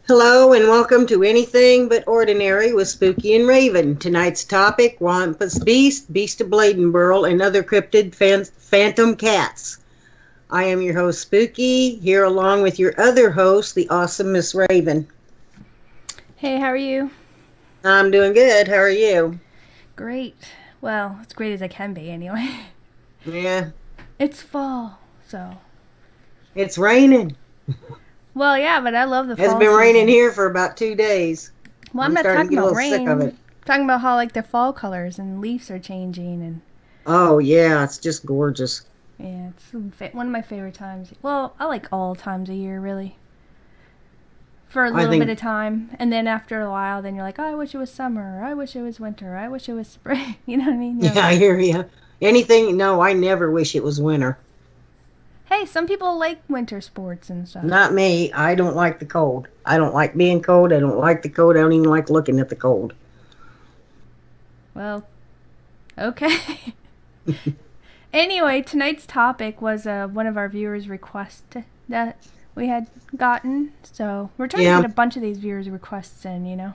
Hello and welcome to Anything But Ordinary with Spooky and Raven. Tonight's topic, Wampus Beast, Beast of Bladenboro, and other cryptid phantom cats. I am your host, Spooky, here along with your other host, the awesome Miss Raven. Hey, how are you? I'm doing good. How are you? Great. Well, as great as I can be, anyway. Yeah. It's fall, so. It's raining. Well, yeah, but I love the fall. It's been raining here for about 2 days. Well, I'm not talking about rain. Sick of it. I'm talking about how, like, the fall colors and leaves are changing. And oh, yeah, it's just gorgeous. yeah, it's one of my favorite times. Well, I like all times of year, really. For a little bit of time. And then after a while, then you're like, oh, I wish it was summer. Or, I wish it was winter. Or, I wish it was spring. You know what I mean? Yeah, I hear you. No, I never wish it was winter. Hey, some people like winter sports and stuff. Not me. I don't like the cold. I don't like being cold. I don't like the cold. I don't even like looking at the cold. Well, okay. Anyway, tonight's topic was one of our viewers' requests that we had gotten. So we're trying to get a bunch of these viewers' requests in, you know?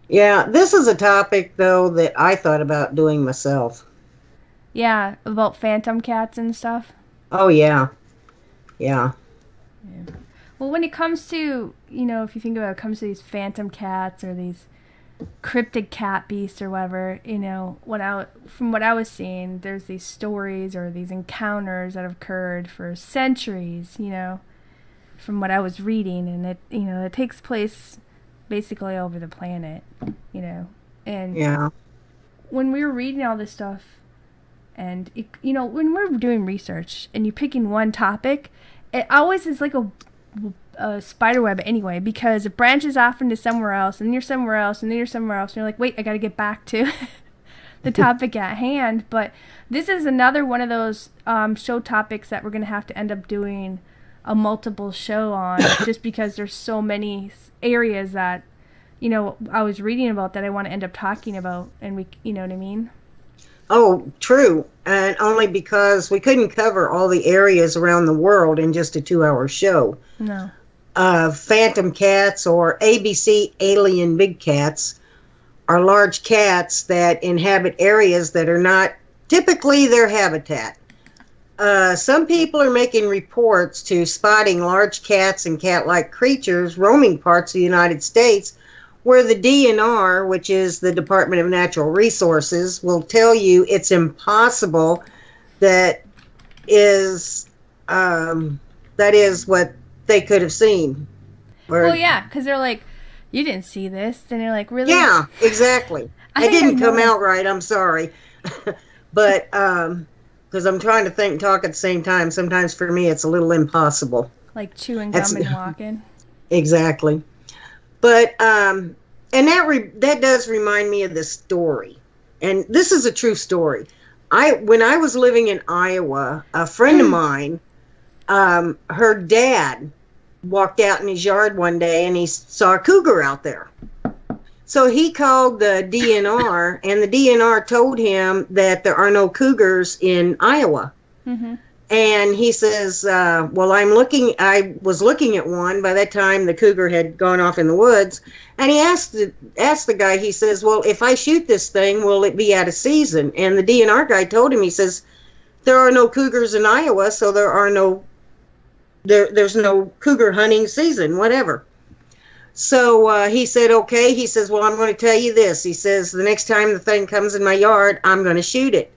Yeah, this is a topic, though, that I thought about doing myself. Yeah, about phantom cats and stuff. Oh, yeah. Yeah. Well, when it comes to, you know, if you think about it, it comes to these phantom cats or these cryptid cat beasts or whatever, you know, from what I was seeing, there's these stories or these encounters that have occurred for centuries, you know, from what I was reading. And it takes place basically over the planet, you know. And yeah. When we were reading all this stuff, and, when we're doing research and you're picking one topic, it always is like a spider web anyway, because it branches off into somewhere else, and you're somewhere else, and then you're somewhere else, and you're like, wait, I got to get back to the topic at hand. But this is another one of those show topics that we're going to have to end up doing a multiple show on, just because there's so many areas that, I was reading about that I want to end up talking about, and we, you know what I mean? Oh, true. And only because we couldn't cover all the areas around the world in just a 2-hour show. No. Phantom cats, or ABC alien big cats, are large cats that inhabit areas that are not typically their habitat. Some people are making reports to spotting large cats and cat-like creatures roaming parts of the United States, where the DNR, which is the Department of Natural Resources, will tell you it's impossible. That is what they could have seen. Well, yeah, because they're like, you didn't see this. And you're like, really? Yeah, exactly. It didn't come out right. I'm sorry. But because I'm trying to think and talk at the same time, sometimes for me it's a little impossible. Like chewing gum and walking. Exactly. But, and that does remind me of this story. And this is a true story. When I was living in Iowa, a friend of mine, her dad walked out in his yard one day and he saw a cougar out there. So he called the DNR, and the DNR told him that there are no cougars in Iowa. Mm-hmm. And he says, well, I was looking at one. By that time, the cougar had gone off in the woods. And he asked the guy, he says, well, if I shoot this thing, will it be out of season? And the DNR guy told him, he says, there are no cougars in Iowa, so there's no cougar hunting season, whatever. So he said, okay. He says, well, I'm going to tell you this. He says, the next time the thing comes in my yard, I'm going to shoot it.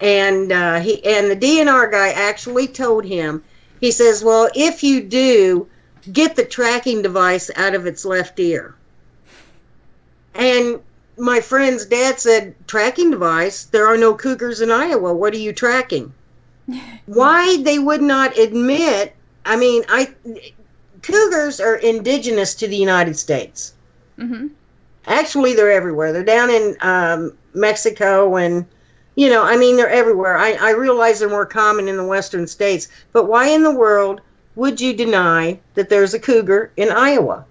And the DNR guy actually told him, he says, well, if you do, get the tracking device out of its left ear. And my friend's dad said, tracking device? There are no cougars in Iowa. What are you tracking? Why they would not admit, cougars are indigenous to the United States. Mm-hmm. Actually, they're everywhere. They're down in Mexico and... they're everywhere. I realize they're more common in the western states, but why in the world would you deny that there's a cougar in Iowa?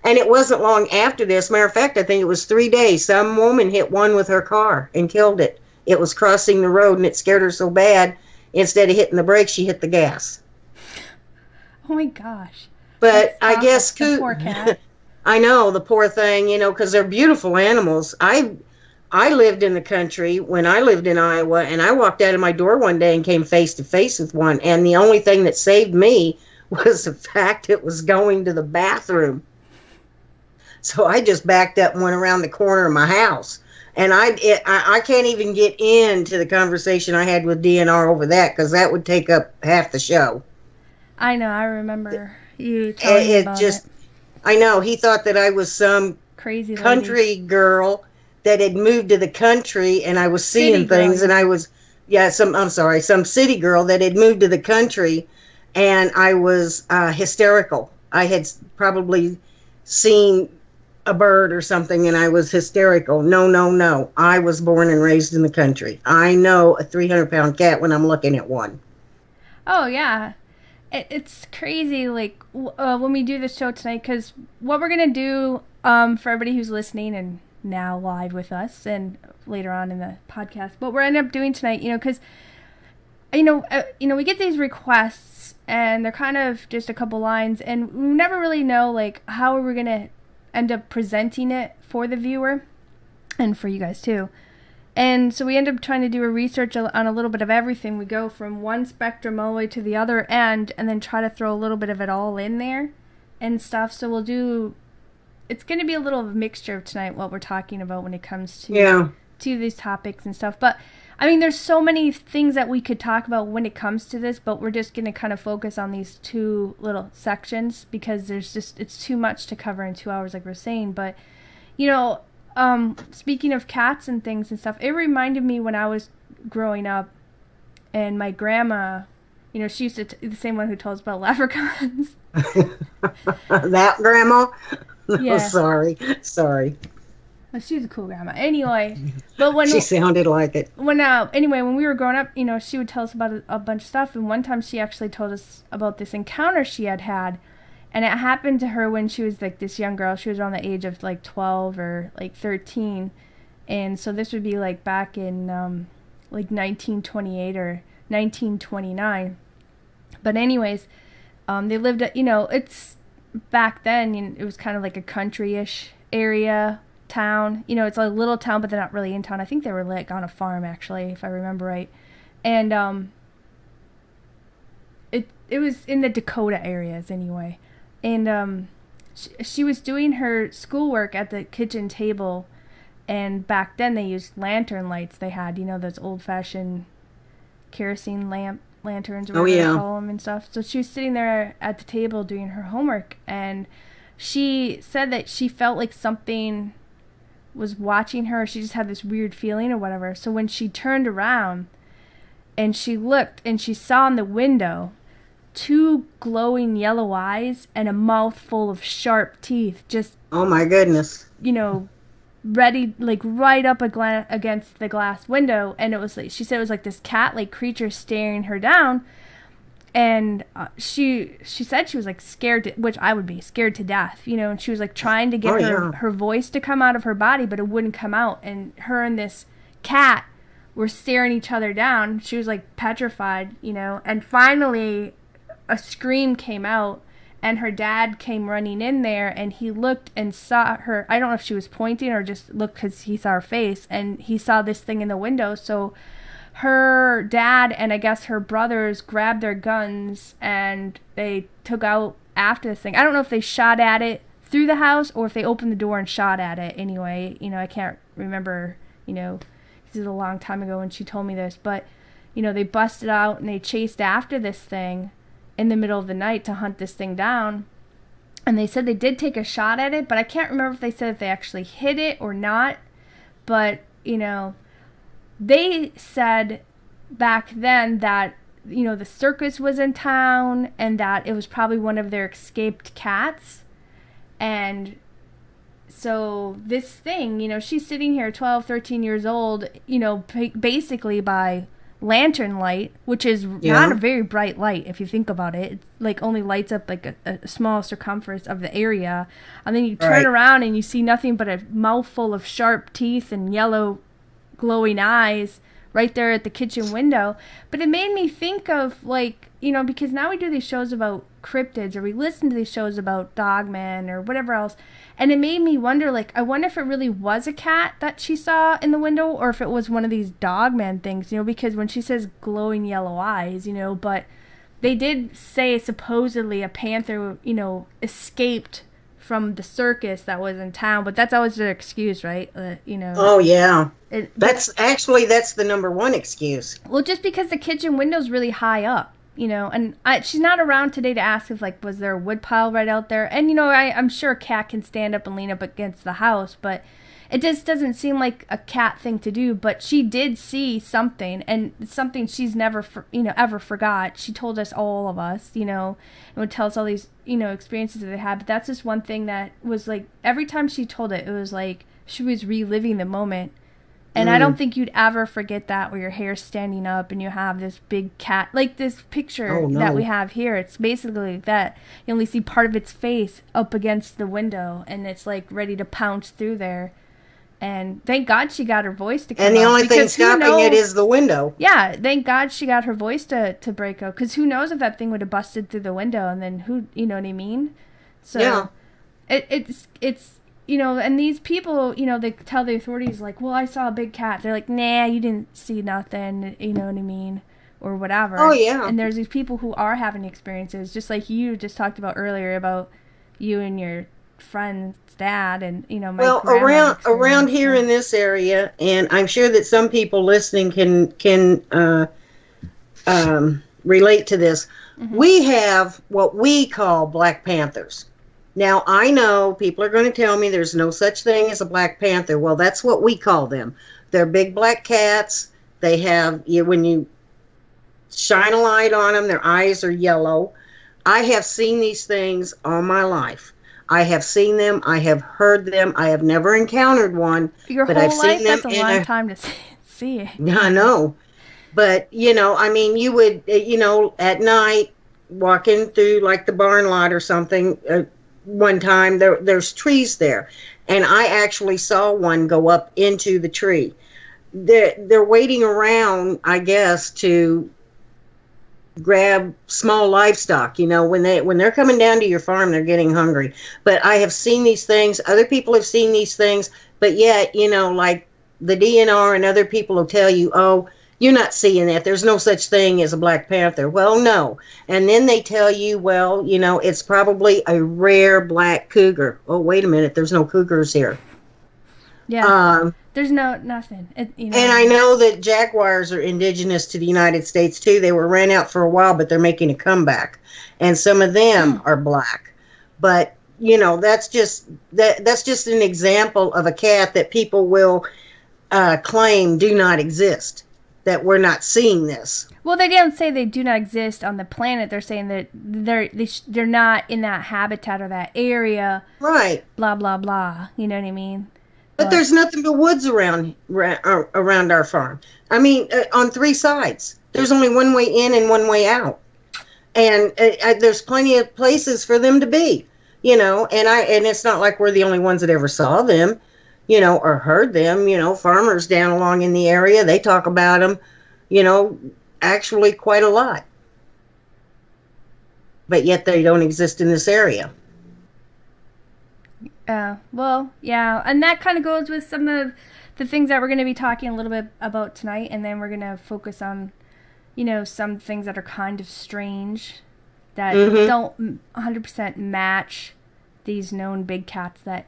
And it wasn't long after this. Matter of fact, I think it was 3 days. Some woman hit one with her car and killed it. It was crossing the road and it scared her so bad, instead of hitting the brakes, she hit the gas. Oh my gosh. But I guess poor cat. I know, the poor thing, because they're beautiful animals. I lived in the country when I lived in Iowa, and I walked out of my door one day and came face to face with one, and the only thing that saved me was the fact it was going to the bathroom. So I just backed up and went around the corner of my house. And I can't even get into the conversation I had with DNR over that, because that would take up half the show. I know, I remember you telling me about it. I know, he thought that I was some crazy country girl that had moved to the country, and I was seeing things, and I was, some city girl that had moved to the country, and I was hysterical. I had probably seen a bird or something, and I was hysterical. No. I was born and raised in the country. I know a 300-pound cat when I'm looking at one. Oh, yeah. It's crazy, like, when we do this show tonight, because what we're going to do, for everybody who's listening and now live with us and later on in the podcast, what we're ending up doing tonight, because, we get these requests, and they're kind of just a couple lines, and we never really know, like, how are we going to end up presenting it for the viewer and for you guys too. And so we end up trying to do a research on a little bit of everything. We go from one spectrum all the way to the other end, and then try to throw a little bit of it all in there and stuff. So it's going to be a little of a mixture of tonight what we're talking about when it comes to these topics and stuff. But I mean, there's so many things that we could talk about when it comes to this, but we're just going to kind of focus on these two little sections because it's too much to cover in 2 hours, like we're saying. But, speaking of cats and things and stuff, it reminded me when I was growing up, and my grandma, she used to, the same one who told us about leprechauns. That grandma? Yeah. Oh, sorry. She's a cool grandma. Anyway, but when she sounded like it. When we were growing up, she would tell us about a bunch of stuff. And one time, she actually told us about this encounter she had, and it happened to her when she was like this young girl. She was around the age of like 12 or like 13, and so this would be like back in like 1928 or 1929. But anyways, they lived at it's back then. It was kind of like a country-ish area. Town, it's a little town, but they're not really in town. I think they were like on a farm, actually, if I remember right. And it was in the Dakota areas anyway. And she was doing her schoolwork at the kitchen table, and back then they used lantern lights. They had those old-fashioned kerosene lanterns, or whatever they call them and stuff. So she was sitting there at the table doing her homework, and she said that she felt like something was watching her. She just had this weird feeling or whatever. So when she turned around and she looked, and she saw in the window 2 glowing yellow eyes and a mouth full of sharp teeth, just, oh my goodness, ready, like right up against the glass window. And it was like, she said it was like this cat-like creature staring her down. And she said she was like scared, which I would be scared to death, and she was like trying to get her voice to come out of her body, but it wouldn't come out. And her and this cat were staring each other down. She was like petrified, and finally a scream came out, and her dad came running in there, and he looked and saw her. I don't know if she was pointing or just looked because he saw her face, and he saw this thing in the window. So her dad and I guess her brothers grabbed their guns and they took out after this thing. I don't know if they shot at it through the house or if they opened the door and shot at it. Anyway, I can't remember, this is a long time ago when she told me this, but, they busted out and they chased after this thing in the middle of the night to hunt this thing down. And they said they did take a shot at it, but I can't remember if they said if they actually hit it or not. But, they said back then that, the circus was in town and that it was probably one of their escaped cats. And so this thing, she's sitting here 12, 13 years old, basically by lantern light, which is not a very bright light if you think about it. It's like only lights up like a small circumference of the area. And then you turn around and you see nothing but a mouthful of sharp teeth and yellow glowing eyes right there at the kitchen window. But it made me think of, like, because now we do these shows about cryptids, or we listen to these shows about dogmen or whatever else, and it made me wonder, like, I wonder if it really was a cat that she saw in the window, or if it was one of these dogman things, you know, because when she says glowing yellow eyes, you know, but they did say supposedly a panther, you know, escaped from the circus that was in town, but that's always their excuse, right? You know. Oh yeah. That's the number one excuse. Well, just because the kitchen window's really high up, you know, and she's not around today to ask if, like, was there a wood pile right out there? And, you know, I'm sure a cat can stand up and lean up against the house, but it just doesn't seem like a cat thing to do. But she did see something, and something she's never, ever forgot. She told us, all of us, you know, and would tell us all these, you know, experiences that they had. But that's just one thing that was, like, every time she told it, it was like she was reliving the moment. And I don't think you'd ever forget that, where your hair's standing up and you have this big cat, like this picture that we have here. It's basically like that. You only see part of its face up against the window, and it's like ready to pounce through there. And thank God she got her voice to come out. And the only thing stopping it is the window. Yeah, thank God she got her voice to break out. Because who knows if that thing would have busted through the window, and then who, you know what I mean? So yeah. It's you know, and these people, you know, they tell the authorities, like, well, I saw a big cat. They're like, nah, you didn't see nothing, you know what I mean? Or whatever. Oh, yeah. And there's these people who are having experiences, just like you just talked about earlier, about you and your friend's dad, and, you know, my around here in this area, and I'm sure that some people listening can relate to this. Mm-hmm. We have what we call Black Panthers. Now, I know people are going to tell me there's no such thing as a Black Panther. Well, that's what we call them. They're big black cats. They have, when you shine a light on them, their eyes are yellow. I have seen these things all my life. I have seen them. I have heard them. I have never encountered one. But I've seen them. That's a long time to see it. I know. But, you know, I mean, you would, you know, at night, walking through like the barn lot or something, one time there's trees there, and I actually saw one go up into the tree. They're waiting around, I guess, to grab small livestock. You know, when they're coming down to your farm, they're getting hungry. But I have seen these things. Other people have seen these things, but yet, you know, like the DNR and other people will tell you, oh, you're not seeing that. There's no such thing as a Black Panther. Well, no. And then they tell you, well, you know, it's probably a rare black cougar. Oh, wait a minute. There's no cougars here. Yeah. There's nothing. You know. And I know that jaguars are indigenous to the United States, too. They were ran out for a while, but they're making a comeback. And some of them are black. But, you know, that's just an example of a cat that people will claim do not exist. That we're not seeing this. Well, they didn't say they do not exist on the planet. They're saying that they're not in that habitat or that area. Right. Blah blah blah. You know what I mean? But there's nothing but woods around our farm. I mean, on three sides. There's only one way in and one way out, and there's plenty of places for them to be. You know, and it's not like we're the only ones that ever saw them. You know, or heard them. You know, farmers down along in the area, they talk about them, you know, actually quite a lot. But yet they don't exist in this area. Well, yeah. And that kind of goes with some of the things that we're going to be talking a little bit about tonight. And then we're going to focus on, you know, some things that are kind of strange that don't 100% match these known big cats, that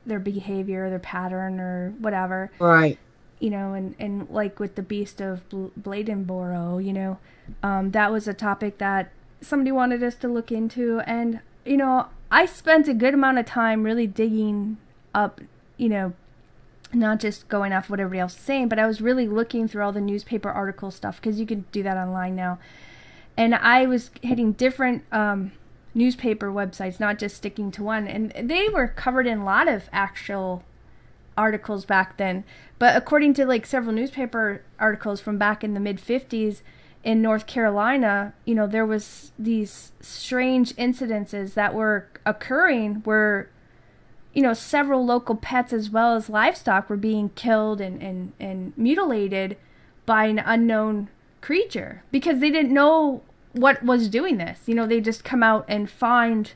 their behavior, their pattern, or whatever. Right. You know, and like with the beast of Bladenboro, you know, that was a topic that somebody wanted us to look into. And, you know, I spent a good amount of time really digging up, you know, not just going off what everybody else is saying, but I was really looking through all the newspaper article stuff, because you can do that online now. And I was hitting different newspaper websites, not just sticking to one, and they were covered in a lot of actual articles back then. But according to like several newspaper articles from back in the mid-50s in North Carolina, you know, there was these strange incidences that were occurring where, you know, several local pets as well as livestock were being killed and mutilated by an unknown creature, because they didn't know what was doing this. You know, they just come out and find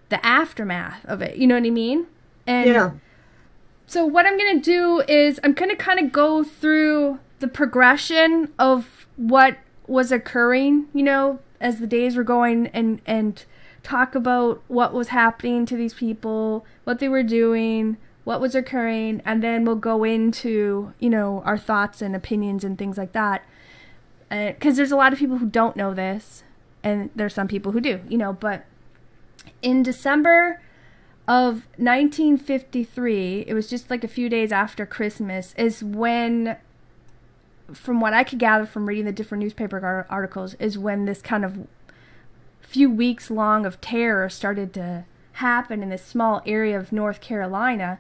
the aftermath of it. You know what I mean? And Yeah. so what I'm going to do is I'm going to kind of go through the progression of what was occurring, you know, as the days were going, and talk about what was happening to these people, what they were doing, what was occurring, and then we'll go into, you know, our thoughts and opinions and things like that. Because there's a lot of people who don't know this, and there's some people who do, you know, but in December of 1953, it was just like a few days after Christmas, is when, from what I could gather from reading the different newspaper articles, is when this kind of few weeks long of terror started to happen in this small area of North Carolina.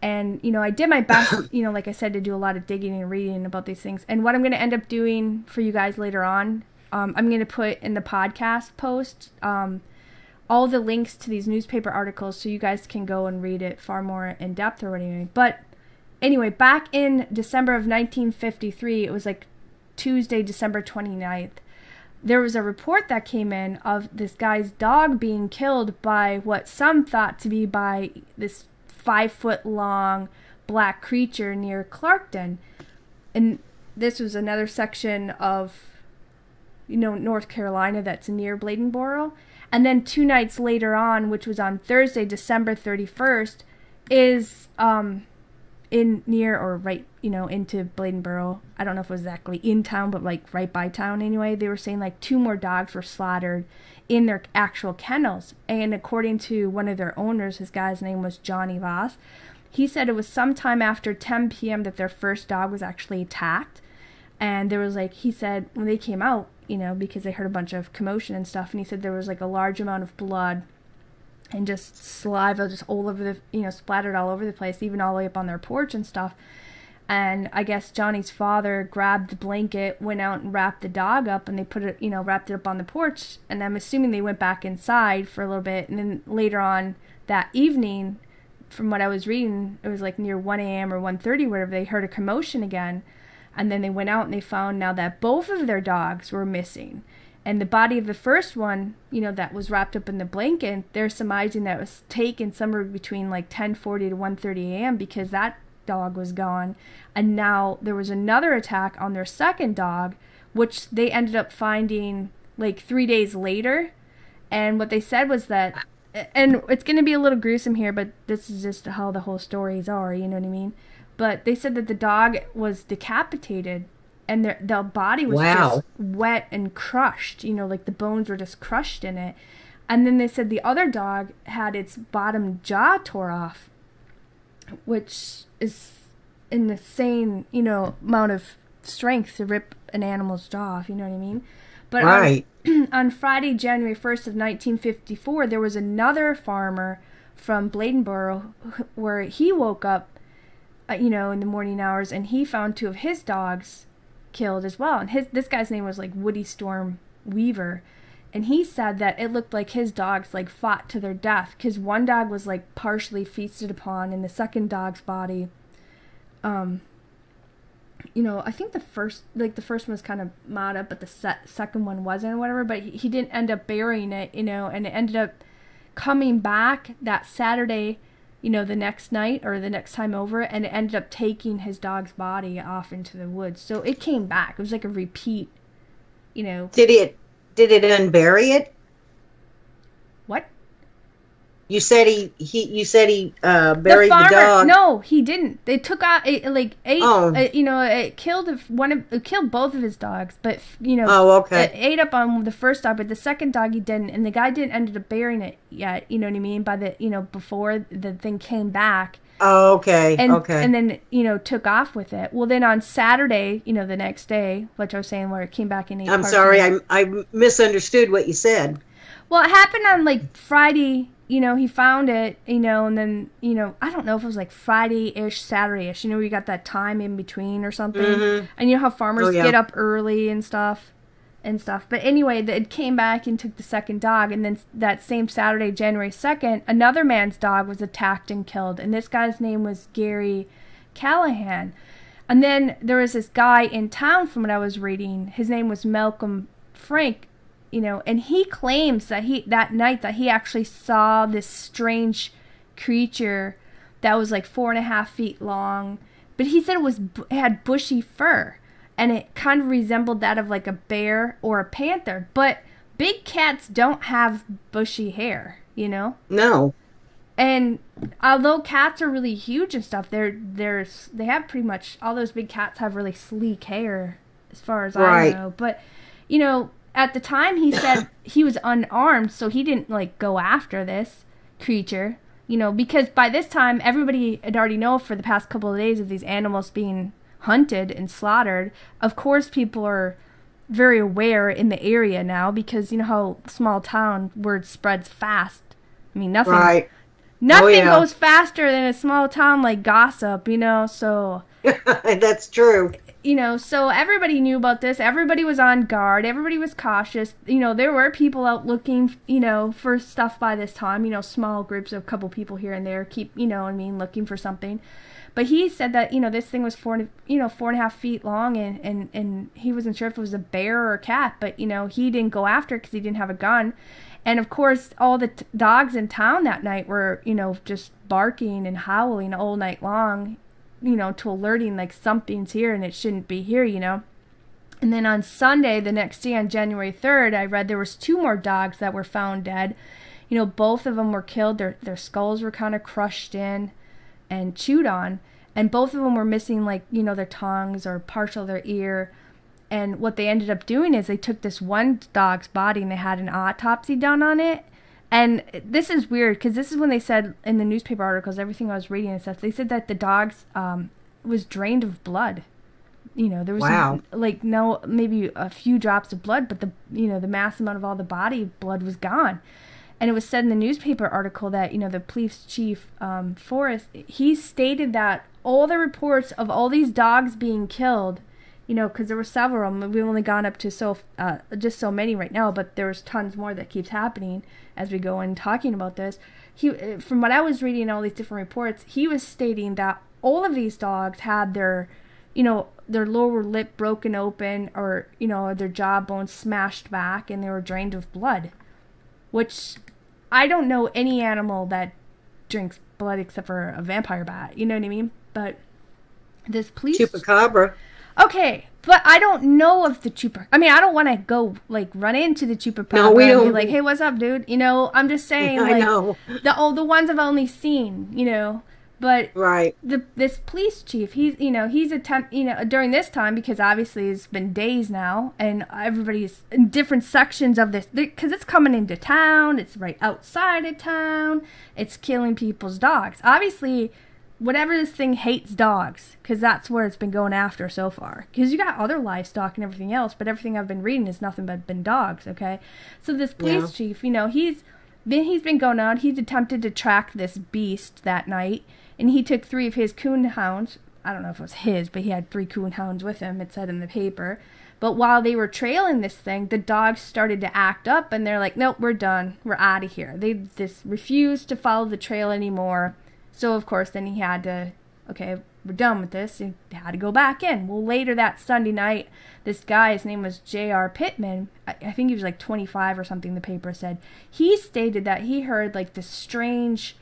And, you know, I did my best, you know, like I said, to do a lot of digging and reading about these things. And what I'm going to end up doing for you guys later on, I'm going to put in the podcast post all the links to these newspaper articles so you guys can go and read it far more in depth or anything. But anyway, back in December of 1953, it was like Tuesday, December 29th, there was a report that came in of this guy's dog being killed by what some thought to be by this 5-foot-long black creature near Clarkton. And this was another section of, you know, North Carolina that's near Bladenboro. And then 2 nights later on, which was on Thursday, December 31st, is in near or right, you know, into Bladenboro. I don't know if it was exactly in town, but like right by town anyway. They were saying like 2 more dogs were slaughtered in their actual kennels. And according to one of their owners, his guy's name was Johnny Voss, he said it was sometime after 10 p.m. that their first dog was actually attacked. And there was like, he said when they came out, you know, because they heard a bunch of commotion and stuff, and he said there was like a large amount of blood and just saliva just all over the, you know, splattered all over the place, even all the way up on their porch and stuff. And I guess Johnny's father grabbed the blanket, went out and wrapped the dog up, and they put it, you know, wrapped it up on the porch. And I'm assuming they went back inside for a little bit. And then later on that evening, from what I was reading, it was like near 1 a.m. or 1:30, whatever, they heard a commotion again. And then they went out and they found now that both of their dogs were missing. And the body of the first one, you know, that was wrapped up in the blanket, they're surmising that was taken somewhere between like 10:40 to 1:30 a.m. because that dog was gone. And now there was another attack on their second dog, which they ended up finding like 3 days later. And what they said was that, and it's going to be a little gruesome here, but this is just how the whole stories are, you know what I mean? But they said that the dog was decapitated and the body was just wet and crushed, you know, like the bones were just crushed in it. And then they said the other dog had its bottom jaw tore off, which is an insane, you know, amount of strength to rip an animal's jaw off, you know what I mean? But Right. on Friday, January 1st of 1954, there was another farmer from Bladenboro where he woke up, you know, in the morning hours, and he found 2 of his dogs killed as well. And this guy's name was like Woody Storm Weaver, and he said that it looked like his dogs like fought to their death, because one dog was like partially feasted upon, and the second dog's body, you know, I think the first one was kind of mowed up, but the second one wasn't or whatever. But he didn't end up burying it, you know, and it ended up coming back that Saturday, you know, the next night or the next time over, and it ended up taking his dog's body off into the woods. So it came back. It was like a repeat, you know. Did it unbury it? What? You said he buried the dog. No, he didn't. They took out you know, it killed both of his dogs, but you know, it ate up on the first dog, but the second dog he didn't, and the guy didn't end up burying it yet. You know what I mean? By the, you know, before the thing came back. Oh, okay. And then, you know, took off with it. Well, then on Saturday, you know, the next day, which I was saying, where it came back and ate. I'm sorry, I misunderstood what you said. Well, it happened on like Friday. You know, he found it, you know, and then, you know, I don't know if it was like Friday-ish, Saturday-ish, you know, where you got that time in between or something. Mm-hmm. And you know how farmers get up early and stuff. But anyway, it came back and took the second dog. And then that same Saturday, January 2nd, another man's dog was attacked and killed. And this guy's name was Gary Callahan. And then there was this guy in town, from what I was reading. His name was Malcolm Frank. and he claims that that night that he actually saw this strange creature that was like 4.5 feet long, but he said it had bushy fur, and it kind of resembled that of like a bear or a panther. But big cats don't have bushy hair, No. And although cats are really huge and stuff, they have pretty much all those big cats have really sleek hair, as far as I know. But at the time he said he was unarmed, so he didn't like go after this creature. Because by this time everybody had already known for the past couple of days of these animals being hunted and slaughtered. Of course, people are very aware in the area now because you know how small town word spreads fast. I mean, nothing goes faster than a small town like gossip, so that's true. So everybody knew about this. Everybody was on guard. Everybody was cautious. There were people out looking, for stuff by this time, small groups of a couple people here and there looking for something. But he said that, this thing was 4.5 feet long and he wasn't sure if it was a bear or a cat, but, he didn't go after it because he didn't have a gun. And of course, all the dogs in town that night were, just barking and howling all night long, to alerting like something's here and it shouldn't be here, And then on Sunday, the next day on January 3rd, I read there was 2 more dogs that were found dead. Both of them were killed. Their skulls were kind of crushed in and chewed on. And both of them were missing like, their tongues or partial their ear. And what they ended up doing is they took this one dog's body and they had an autopsy done on it. And this is weird because this is when they said in the newspaper articles, everything I was reading and stuff, they said that the dog's was drained of blood. There was maybe a few drops of blood, but the mass amount of all the body blood was gone. And it was said in the newspaper article that, the police chief, Forrest, he stated that all the reports of all these dogs being killed, because there were several of them. We've only gone up to just so many right now, but there's tons more that keeps happening as we go in talking about this. From what I was reading all these different reports, he was stating that all of these dogs had their lower lip broken open or, their jawbone smashed back and they were drained of blood, which I don't know any animal that drinks blood except for a vampire bat. You know what I mean? But this police... Chupacabra. Okay, but I don't know of the chupacabra. I mean, I don't want to go, run into the chupacabra no, we don't. And be like, hey, what's up, dude? I'm just saying, I know. The ones I've only seen, But right. This police chief, he's during this time, because obviously it's been days now, and everybody's in different sections of this, because it's coming into town, it's right outside of town, it's killing people's dogs. Obviously, whatever this thing hates dogs, because that's where it's been going after so far. Because you got other livestock and everything else, but everything I've been reading is nothing but been dogs, okay? So this police chief, he's been going out, he's attempted to track this beast that night, and he took 3 of his coon hounds. I don't know if it was his, but he had 3 coon hounds with him, it said in the paper. But while they were trailing this thing, the dogs started to act up, and they're like, nope, we're done. We're out of here. They just refused to follow the trail anymore. So, of course, then he had to, okay, we're done with this. He had to go back in. Well, later that Sunday night, this guy, his name was J.R. Pittman, I think he was 25 or something, the paper said. He stated that he heard, this strange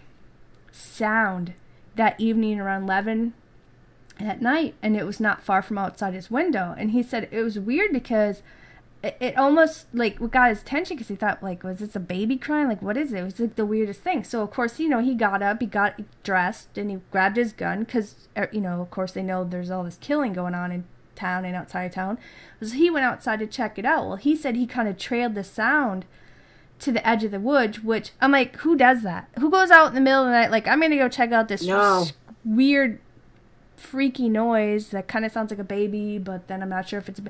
sound that evening around 11 at night, and it was not far from outside his window. And he said it was weird because it almost what got his attention, because he thought was this a baby crying, what is it? It was the weirdest thing. So of course he got up, he got dressed, and he grabbed his gun because of course they know there's all this killing going on in town and outside of town. So he went outside to check it out. Well, he said he kind of trailed the sound to the edge of the woods, which I'm like, who does that? Who goes out in the middle of the night I'm gonna go check out this weird freaky noise that kind of sounds like a baby, but then I'm not sure if it's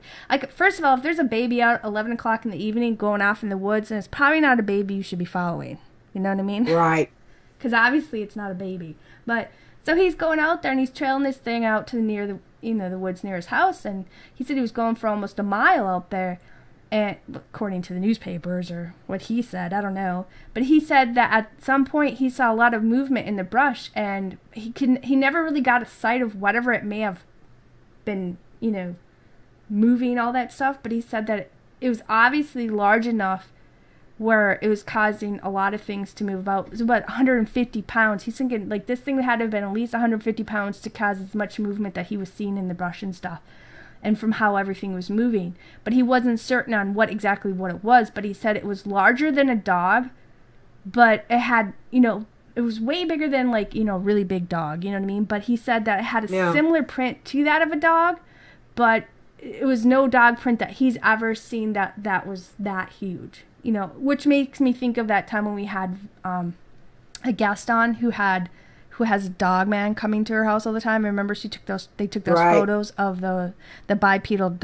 first of all, if there's a baby out 11 o'clock in the evening going off in the woods, and it's probably not a baby you should be following. You know what I mean? Right. Because obviously it's not a baby. But so he's going out there and he's trailing this thing out to the woods near his house, and he said he was going for almost a mile out there. And according to the newspapers, or what he said, I don't know. But he said that at some point he saw a lot of movement in the brush, and he never really got a sight of whatever it may have been, moving, all that stuff. But he said that it was obviously large enough where it was causing a lot of things to move out. It was about 150 pounds. He's thinking, like, this thing had to have been at least 150 pounds to cause as much movement that he was seeing in the brush and stuff, and from how everything was moving. But he wasn't certain on what it was, but he said it was larger than a dog, but it had, it was way bigger than, like, a really big dog, you know what I mean? But he said that it had a similar print to that of a dog, but it was no dog print that he's ever seen that was that huge. Which makes me think of that time when we had a guest on who has a dog man coming to her house all the time. I remember they took those photos of the bipedal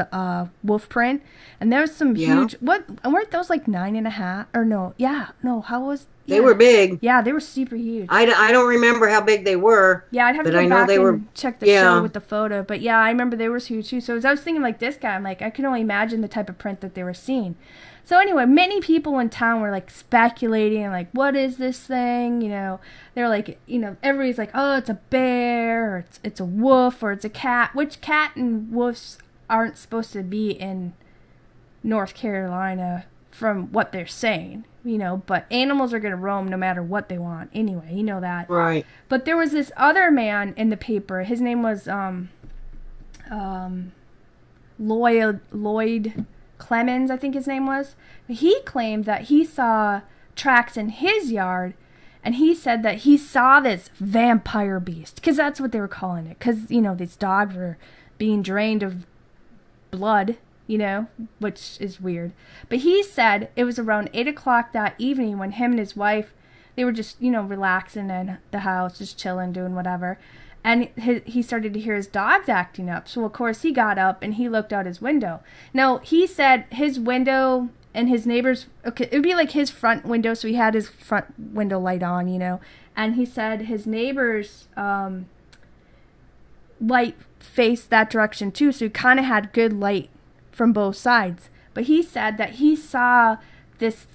wolf print, and there was some huge, weren't those like 9.5 or they were big. Yeah, they were super huge. I don't remember how big they were. Yeah, I'd have to go back and check the show with the photo. But yeah, I remember they were huge too. So as I was thinking like this guy, I'm like, I can only imagine the type of print that they were seeing. So anyway, many people in town were like speculating, like, what is this thing? They're like, everybody's like, oh, it's a bear, or it's a wolf, or it's a cat. Which cat and wolves aren't supposed to be in North Carolina from what they're saying, but animals are going to roam no matter what they want anyway, that. Right. But there was this other man in the paper. His name was Lloyd Clemens, I think his name was. He claimed that he saw tracks in his yard, and he said that he saw this vampire beast, because that's what they were calling it, because, these dogs were being drained of blood, which is weird. But he said it was around 8 o'clock that evening when him and his wife, they were just, relaxing in the house, just chilling, doing whatever. And he started to hear his dogs acting up. So, of course, he got up and he looked out his window. Now, he said his window and his neighbor's, it would be like his front window. So he had his front window light on, And he said his neighbor's light faced that direction too. So he kind of had good light from both sides. But he said that he saw this,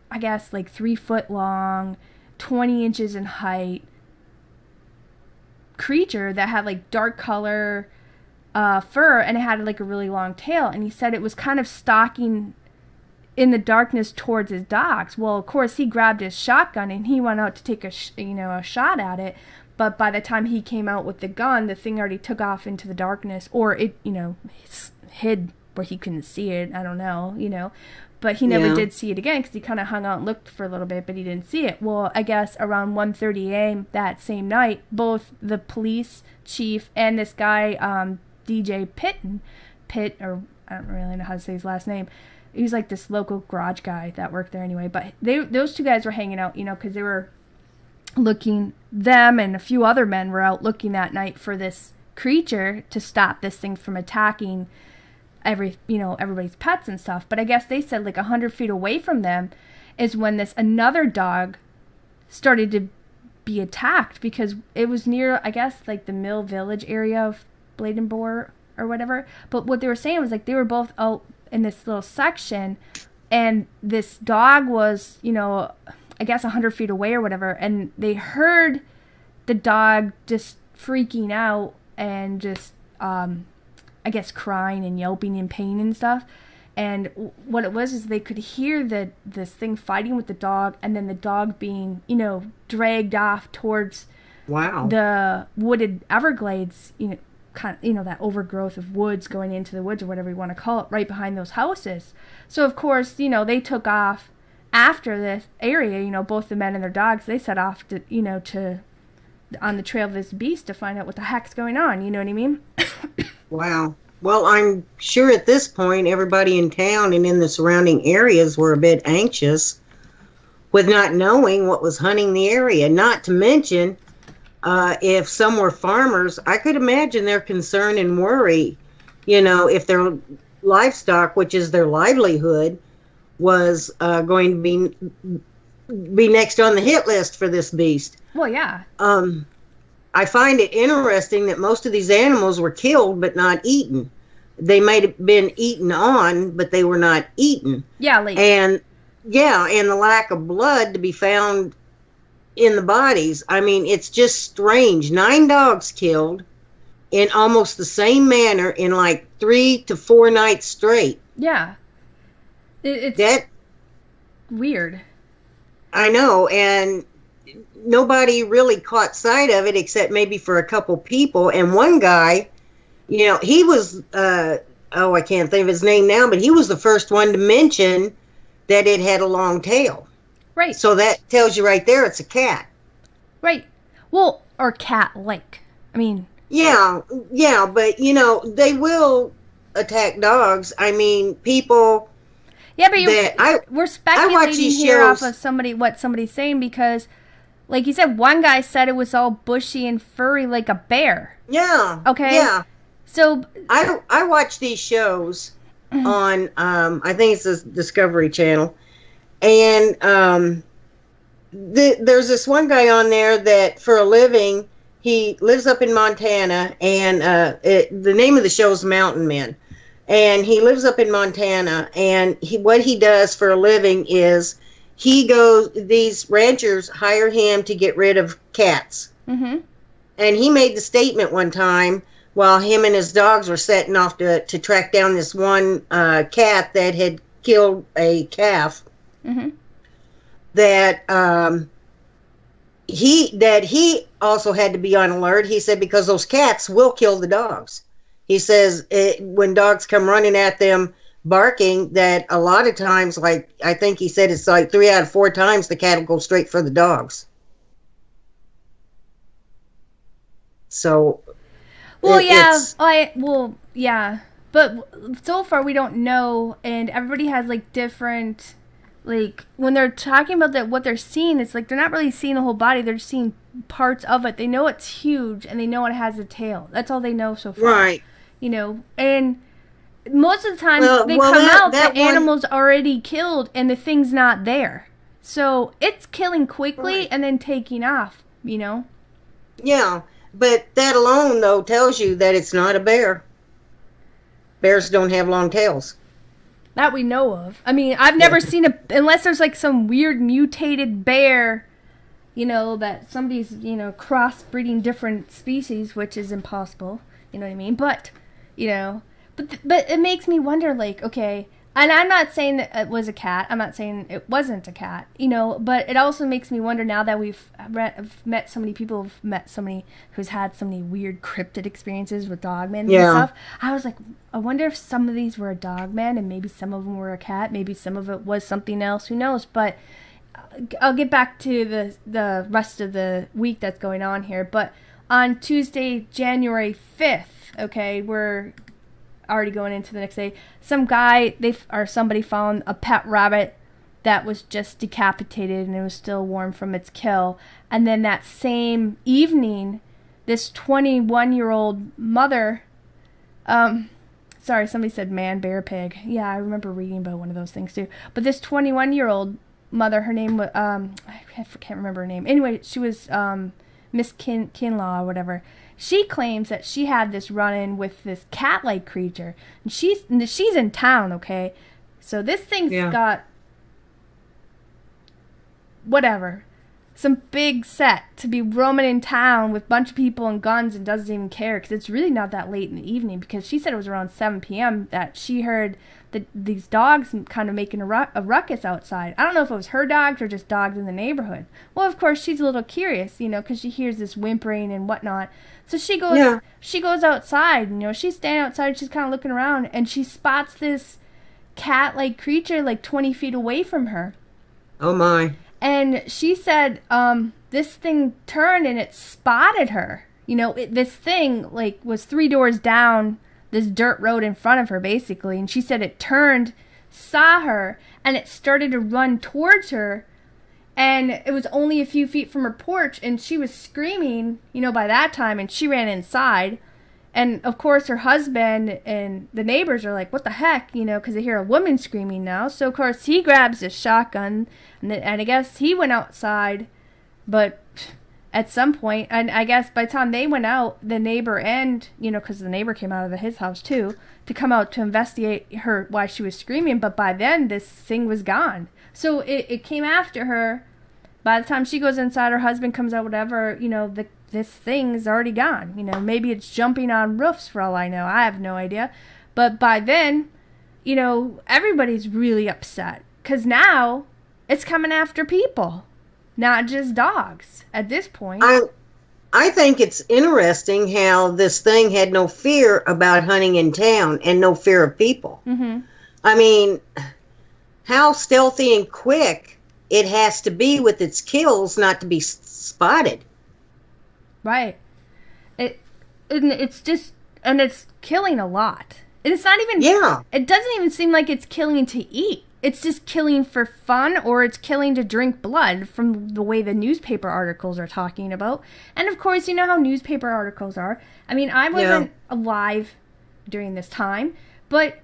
I guess, like 3 foot long, 20 inches in height creature that had like dark color fur, and it had like a really long tail, and he said it was kind of stalking in the darkness towards his dogs. Well, of course, he grabbed his shotgun and he went out to take a shot at it, but by the time he came out with the gun, the thing already took off into the darkness, or it hid where he couldn't see it. I don't know, but he never did see it again, because he kind of hung out and looked for a little bit, but he didn't see it. Well, I guess around 1:30 a.m. that same night, both the police chief and this guy, DJ Pitt, or I don't really know how to say his last name. He was like this local garage guy that worked there anyway. But those two guys were hanging out, because they were looking, them and a few other men were out looking that night for this creature to stop this thing from attacking everybody's pets and stuff. But I guess they said like 100 feet away from them is when this another dog started to be attacked, because it was near, I guess, like the Mill Village area of Bladenboro or whatever. But what they were saying was like they were both out in this little section, and this dog was, I guess 100 feet away or whatever, and they heard the dog just freaking out and just I guess crying and yelping in pain and stuff. And what it was is they could hear this thing fighting with the dog, and then the dog being, dragged off towards the wooded Everglades, that overgrowth of woods going into the woods, or whatever you want to call it, right behind those houses. So of course, they took off after this area, both the men and their dogs. They set off to, on the trail of this beast to find out what the heck's going on. You know what I mean? Wow. Well, I'm sure at this point, everybody in town and in the surrounding areas were a bit anxious with not knowing what was hunting the area. Not to mention, if some were farmers, I could imagine their concern and worry, if their livestock, which is their livelihood, was going to be next on the hit list for this beast. Well, yeah. I find it interesting that most of these animals were killed but not eaten. They might have been eaten on, but they were not eaten. Yeah, like. And the lack of blood to be found in the bodies. I mean, it's just strange. 9 dogs killed in almost the same manner in like 3 to 4 nights straight. Yeah. It's That weird. I know, and nobody really caught sight of it except maybe for a couple people. And one guy, he was I can't think of his name now, but he was the first one to mention that it had a long tail. Right. So that tells you right there it's a cat. Right. Well, or cat-like. I mean. Yeah, but they will attack dogs. I mean, people. Yeah, but we're speculating here off of what somebody's saying because, like you said, one guy said it was all bushy and furry like a bear. Yeah. Okay. Yeah. So I watch these shows on I think it's the Discovery Channel, and there's this one guy on there that for a living he lives up in Montana, and the name of the show is Mountain Men, and he lives up in Montana, and what he does for a living is these ranchers hire him to get rid of cats. Mm-hmm. And he made the statement one time while him and his dogs were setting off to track down this one cat that had killed a calf. Mm-hmm. That he also had to be on alert. He said because those cats will kill the dogs. He says when dogs come running at them barking, that a lot of times, like I think he said it's like 3 out of 4 times the cat will go straight for the dogs. So, well, yeah, but so far we don't know, and everybody has like different, like when they're talking about what they're seeing, it's like they're not really seeing the whole body; they're seeing parts of it. They know it's huge, and they know it has a tail. That's all they know so far, right? And most of the time they come out, the animal's already killed, and the thing's not there, so it's killing quickly right. And then taking off. Yeah. But that alone, though, tells you that it's not a bear. Bears don't have long tails. That we know of. I mean, I've never seen unless there's like some weird mutated bear, that somebody's, crossbreeding different species, which is impossible. You know what I mean? But, but it makes me wonder, like, okay, and I'm not saying that it was a cat. I'm not saying it wasn't a cat, but it also makes me wonder now that we've met so many people, who's had so many weird cryptid experiences with dogmen and stuff. I was like, I wonder if some of these were a dogman and maybe some of them were a cat. Maybe some of it was something else. Who knows? But I'll get back to the rest of the week that's going on here. But on Tuesday, January 5th, okay, we're already going into the next day, somebody found a pet rabbit that was just decapitated and it was still warm from its kill. And then that same evening, this 21-year-old mother, sorry, somebody said man, bear, pig. Yeah, I remember reading about one of those things too. But this 21-year-old mother, her name was, I can't remember her name. Anyway, she was Miss Kinlaw or whatever. She claims that she had this run-in with this cat-like creature. And she's in town, okay? So this thing's got whatever. Some big set to be roaming in town with a bunch of people and guns and doesn't even care because it's really not that late in the evening, because she said it was around 7 p.m. that she heard these dogs kind of making a ruckus outside. I don't know if it was her dogs or just dogs in the neighborhood. Well, of course, she's a little curious, because she hears this whimpering and whatnot. So she goes outside, she's standing outside, she's kind of looking around, and she spots this cat-like creature like 20 feet away from her. Oh, my. And she said this thing turned and it spotted her. This thing was 3 doors down this dirt road in front of her, basically. And she said it turned, saw her, and it started to run towards her. And it was only a few feet from her porch, and she was screaming, by that time, and she ran inside. And, of course, her husband and the neighbors are like, what the heck, because they hear a woman screaming now. So, of course, he grabs his shotgun, and I guess he went outside. But at some point, and I guess by the time they went out, the neighbor and, because the neighbor came out of his house, too, to come out to investigate why she was screaming. But by then, this thing was gone. So it came after her. By the time she goes inside, her husband comes out, whatever, this thing is already gone. Maybe it's jumping on roofs for all I know. I have no idea. But by then, everybody's really upset because now it's coming after people, not just dogs at this point. I think it's interesting how this thing had no fear about hunting in town and no fear of people. Mm-hmm. I mean, how stealthy and quick it has to be with its kills not to be spotted. Right. It's killing a lot. And it's not even, it doesn't even seem like it's killing to eat. It's just killing for fun, or it's killing to drink blood from the way the newspaper articles are talking about. And of course, you know how newspaper articles are. I mean, I wasn't alive during this time, but,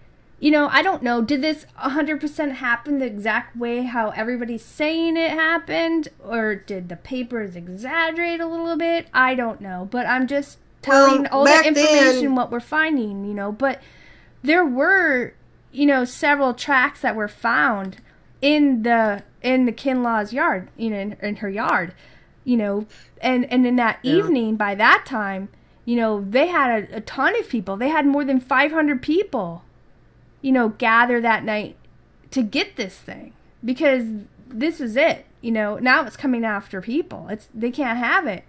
I don't know. Did this 100% happen the exact way how everybody's saying it happened? Or did the papers exaggerate a little bit? I don't know. But I'm just telling all the information, what we're finding, But there were... several tracks that were found in the Kinlaw's yard, in her yard, and in that evening, by that time, they had a ton of people. They had more than 500 people, gather that night to get this thing, because this is it, now it's coming after people. They can't have it,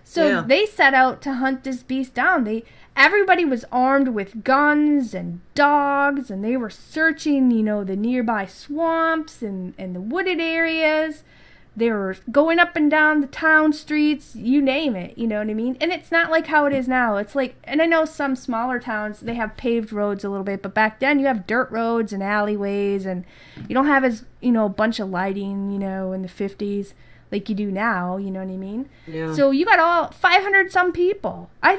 So they set out to hunt this beast down. Everybody was armed with guns and dogs, and they were searching, the nearby swamps and the wooded areas. They were going up and down the town streets, you name it, you know what I mean? And it's not like how it is now. It's like, and I know some smaller towns, they have paved roads a little bit, but back then you have dirt roads and alleyways, and you don't have as, a bunch of lighting, in the 50s. Like you do now, you know what I mean? Yeah. So you got all 500 some people. I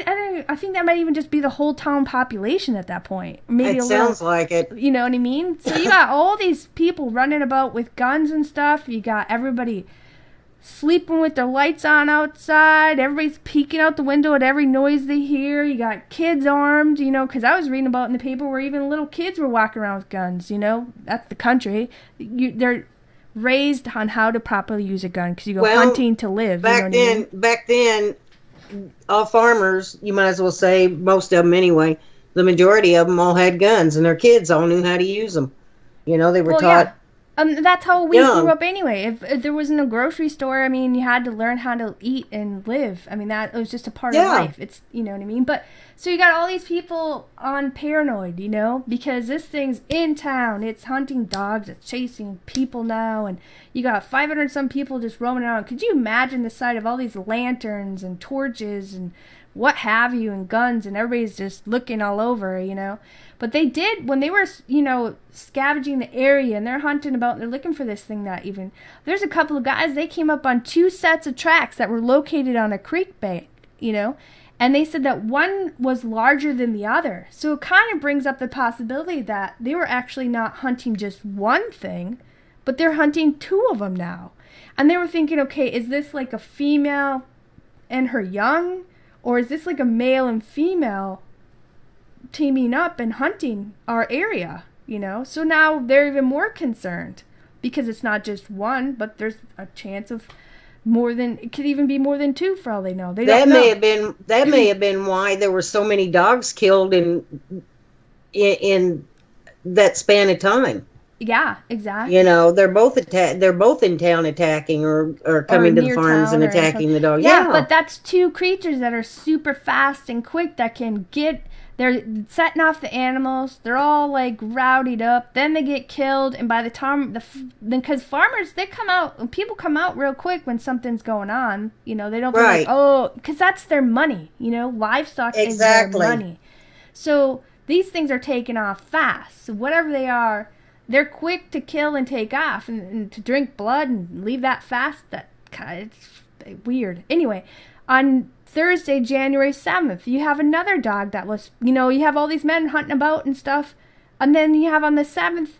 think that might even just be the whole town population at that point. Maybe it sounds like it. You know what I mean? So you got all these people running about with guns and stuff. You got everybody sleeping with their lights on outside. Everybody's peeking out the window at every noise they hear. You got kids armed, because I was reading about in the paper where even little kids were walking around with guns, That's the country. They're raised on how to properly use a gun because you go hunting to live. Back then, all farmers, you might as well say, most of them anyway, the majority of them all had guns, and their kids all knew how to use them. They were taught. Yeah. That's how we grew up anyway. If there wasn't a grocery store, you had to learn how to eat and live. That was just a part of life. It's, you know what I mean? But, so you got all these people on paranoid, because this thing's in town. It's hunting dogs. It's chasing people now. And you got 500 some people just roaming around. Could you imagine the sight of all these lanterns and torches and what have you and guns, and everybody's just looking all over, But they did, when they were, scavenging the area and they're hunting about and they're looking for this thing that even, there's a couple of guys, they came up on 2 sets of tracks that were located on a creek bank, and they said that one was larger than the other. So it kind of brings up the possibility that they were actually not hunting just one thing, but they're hunting 2 of them now. And they were thinking, okay, is this like a female and her young? Or is this like a male and female teaming up and hunting our area, So now they're even more concerned because it's not just one, but there's a chance of more than, it could even be more than 2 for all they know. That may have been why there were so many dogs killed in that span of time. Yeah, exactly. They're both in town attacking or coming to the farms and attacking the dog. Yeah, but that's 2 creatures that are super fast and quick that can they're setting off the animals. They're all like rowdied up. Then they get killed, and by the time because farmers, people come out real quick when something's going on. They don't be like, because that's their money. Livestock is their money. So these things are taken off fast. So whatever they are, they're quick to kill and take off and to drink blood and leave that fast. It's weird. Anyway, on Thursday, January 7th, you have another dog that was, you have all these men hunting about and stuff. And then you have on the 7th,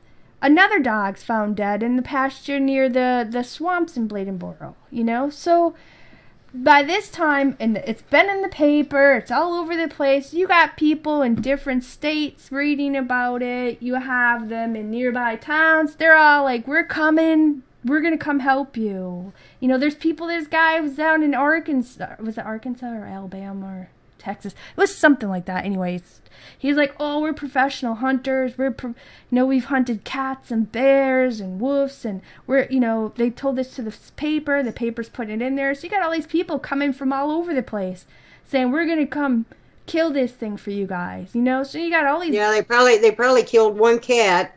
another dog's found dead in the pasture near the swamps in Bladenboro, So by this time, and it's been in the paper, it's all over the place. You got people in different states reading about it. You have them in nearby towns. They're all like, we're coming. We're going to come help you. There's guy was down in Arkansas. Was it Arkansas or Alabama? Texas. It was something like that. Anyways, he's like, oh, we're professional hunters. We've hunted cats and bears and wolves, and they told this to the paper. The paper's putting it in there. So you got all these people coming from all over the place saying, we're going to come kill this thing for you guys, So you got all these... Yeah, they probably killed one cat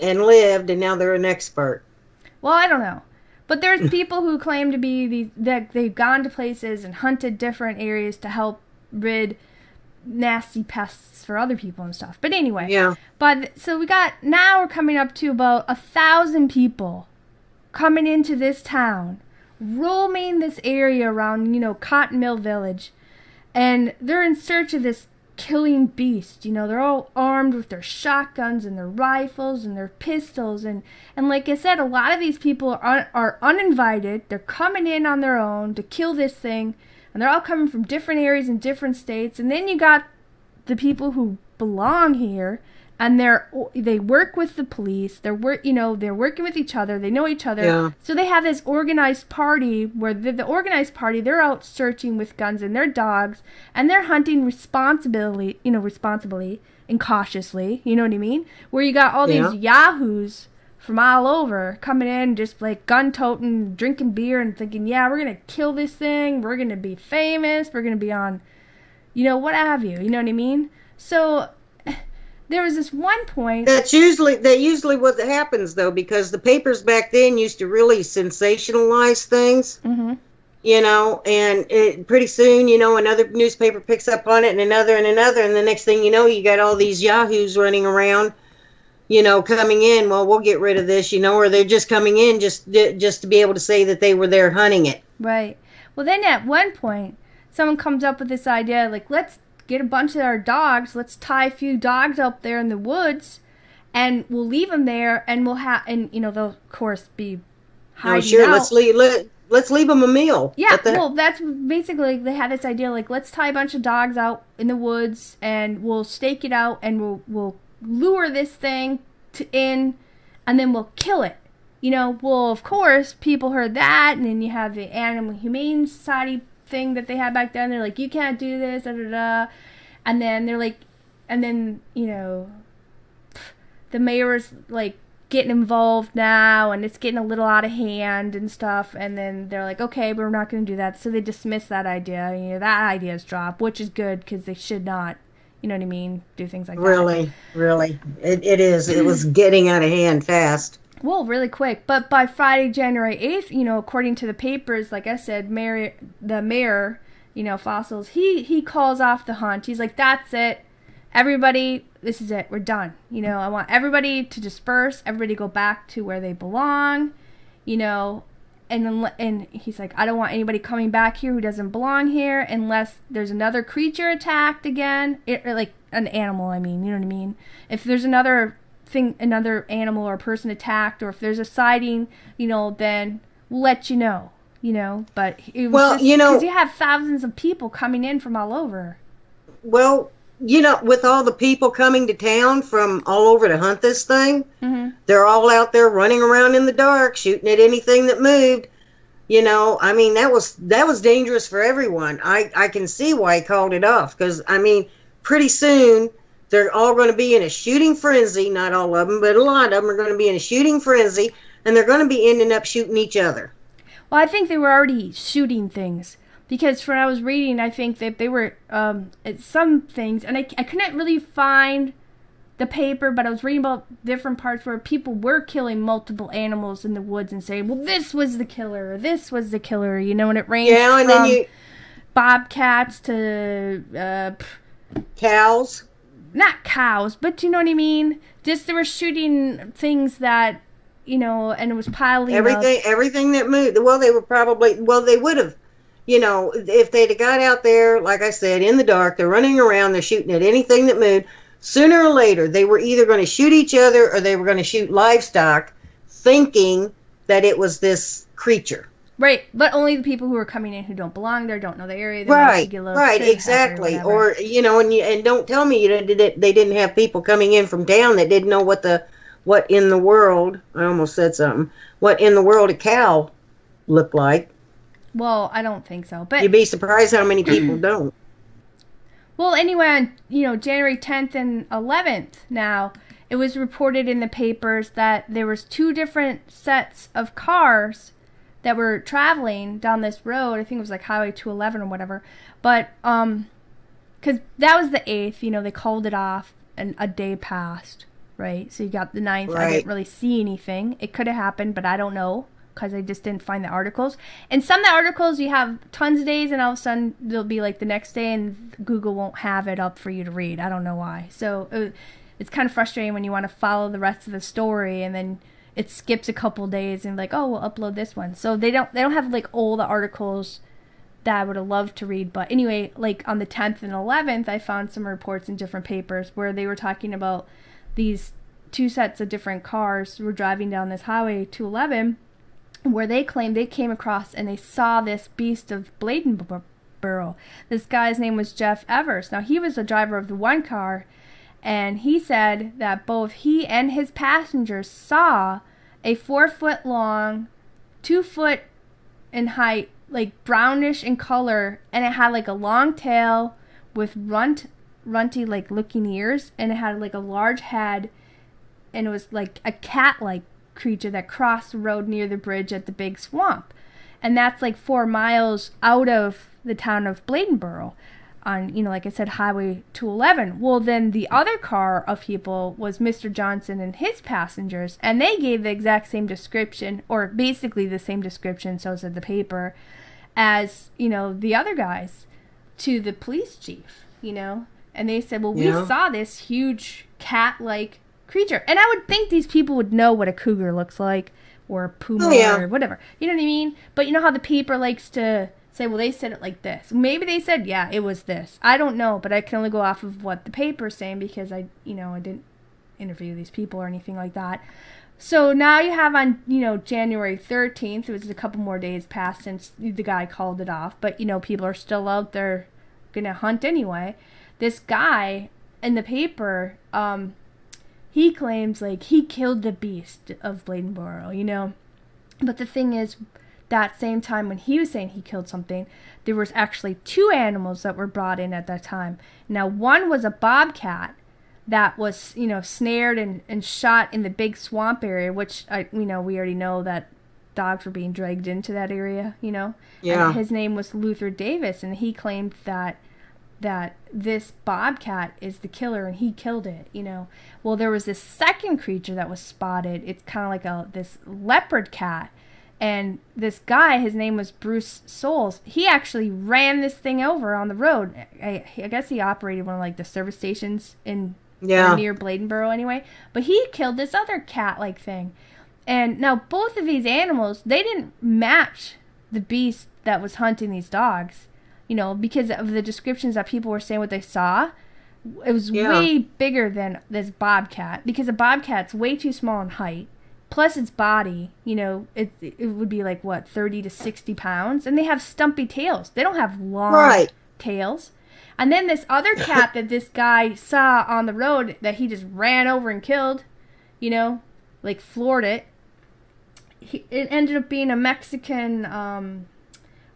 and lived, and now they're an expert. Well, I don't know. But there's people who claim to be that they've gone to places and hunted different areas to help rid nasty pests for other people and stuff. But anyway. Yeah. But so now we're coming up to about 1,000 people coming into this town, roaming this area around, Cotton Mill Village. And they're in search of this killing beast. They're all armed with their shotguns and their rifles and their pistols. And like I said, a lot of these people are uninvited. They're coming in on their own to kill this thing. And they're all coming from different areas in different states. And then you got the people who belong here. And they work with the police. They're working with each other. They know each other. Yeah. So they have this organized party where the organized party, they're out searching with guns and their dogs, and they're hunting responsibly and cautiously. You know what I mean? Where you got all these yahoos from all over coming in, just like gun-toting, drinking beer, and thinking, yeah, we're gonna kill this thing. We're gonna be famous. We're gonna be on, what have you. You know what I mean? So. There was this one point... That usually what happens, though, because the papers back then used to really sensationalize things, mm-hmm. And pretty soon, another newspaper picks up on it, and another, and the next thing you know, you got all these yahoos running around, coming in, well, we'll get rid of this, or they're just coming in just to be able to say that they were there hunting it. Right. Well, then at one point, someone comes up with this idea, like, let's get a bunch of our dogs. Let's tie a few dogs up there in the woods, and we'll leave them there, and they'll of course be hiding out. Let's leave them a meal. Yeah, well, that's basically they had this idea, like, let's tie a bunch of dogs out in the woods, and we'll stake it out, and we'll lure this thing in, and then we'll kill it. Well, of course, people heard that, and then you have the Animal Humane Society thing that they had back then. They're like, you can't do this, da da da. And then they're like, the mayor's like getting involved now, and it's getting a little out of hand and stuff. And then they're like, okay, we're not going to do that. So they dismiss that idea. That idea's dropped, which is good because they should not, you know what I mean, do things like that. Really, it is. It was getting out of hand fast. Well, really quick. But by Friday, January 8th, according to the papers, like I said, the mayor, Fossils, he calls off the hunt. He's like, that's it. Everybody, this is it. We're done. I want everybody to disperse, everybody go back to where they belong, and he's like, I don't want anybody coming back here who doesn't belong here unless there's another creature attacked again. Or like an animal, you know what I mean? If there's another animal or person attacked, or if there's a sighting, then we'll let you know, but it was because you have thousands of people coming in from all over. Well, with all the people coming to town from all over to hunt this thing, mm-hmm. they're all out there running around in the dark, shooting at anything that moved. That was dangerous for everyone. I can see why he called it off, because pretty soon they're all going to be in a shooting frenzy. Not all of them, but a lot of them are going to be in a shooting frenzy, and they're going to be ending up shooting each other. Well, I think they were already shooting things, because when I was reading, I think that they were some things, and I couldn't really find the paper, but I was reading about different parts where people were killing multiple animals in the woods and saying, well, this was the killer, or this was the killer, and it ranged from bobcats to cows. Not cows, but you know what I mean? Just they were shooting things that, and it was piling up. Everything that moved. Well, they would have, if they'd have got out there, like I said, in the dark, they're running around, they're shooting at anything that moved. Sooner or later, they were either going to shoot each other or they were going to shoot livestock, thinking that it was this creature. Right, but only the people who are coming in who don't belong there, don't know the area. Right, exactly. Or and don't tell me they didn't have people coming in from town that didn't know what in the world. I almost said something. What in the world a cow looked like. Well, I don't think so, but you'd be surprised how many people don't. Well, anyway, on January 10th and 11th, now it was reported in the papers that there was 2 different sets of cars that were traveling down this road. I think it was like Highway 211 or whatever. But because that was the 8th, they called it off, and a day passed, right? So you got the 9th. Right. I didn't really see anything. It could have happened, but I don't know, because I just didn't find the articles. And some of the articles, you have tons of days, and all of a sudden they'll be like the next day, and Google won't have it up for you to read. I don't know why. So it's kind of frustrating when you want to follow the rest of the story, and then it skips a couple days, and like, oh, we'll upload this one. So they don't have like all the articles that I would have loved to read. But anyway, like on the 10th and 11th, I found some reports in different papers where they were talking about these 2 sets of different cars were driving down this Highway 211, where they claimed they came across and they saw this beast of Bladenboro. This guy's name was Jeff Evers. Now, he was the driver of the one car, and he said that both he and his passengers saw a 4-foot long, 2-foot in height, like brownish in color, and it had like a long tail with runty like looking ears, and it had like a large head, and it was like a cat-like creature that crossed the road near the bridge at the big swamp. And that's like 4 miles out of the town of Bladenboro on, like I said, Highway 211. Well, then the other car of people was Mr. Johnson and his passengers, and they gave the exact same description, or basically the same description, so said the paper, as, the other guys to the police chief, and they said, well, we saw this huge cat-like creature. And I would think these people would know what a cougar looks like, or a puma, or whatever. You know what I mean? But you know how the paper likes to say, well, they said it like this. Maybe they said, yeah, it was this. I don't know, but I can only go off of what the paper's saying, because I didn't interview these people or anything like that. So now you have on, January 13th, it was a couple more days past since the guy called it off, but, people are still out there going to hunt anyway. This guy in the paper, he claims, like, he killed the beast of Bladenboro, But the thing is, that same time when he was saying he killed something, there was actually 2 animals that were brought in at that time. Now, one was a bobcat that was, snared and shot in the big swamp area, which, we already know that dogs were being dragged into that area, Yeah. And his name was Luther Davis, and he claimed that this bobcat is the killer, and he killed it, Well, there was this second creature that was spotted. It's kind of like this leopard cat, and this guy, his name was Bruce Souls. He actually ran this thing over on the road. I guess he operated one of like the service stations in near Bladenboro anyway. But he killed this other cat-like thing. And now both of these animals, they didn't match the beast that was hunting these dogs. Because of the descriptions that people were saying what they saw. It was way bigger than this bobcat, because a bobcat's way too small in height. Plus its body, it would be like, 30 to 60 pounds. And they have stumpy tails. They don't have long tails. And then this other cat that this guy saw on the road that he just ran over and killed, like floored it. It ended up being a Mexican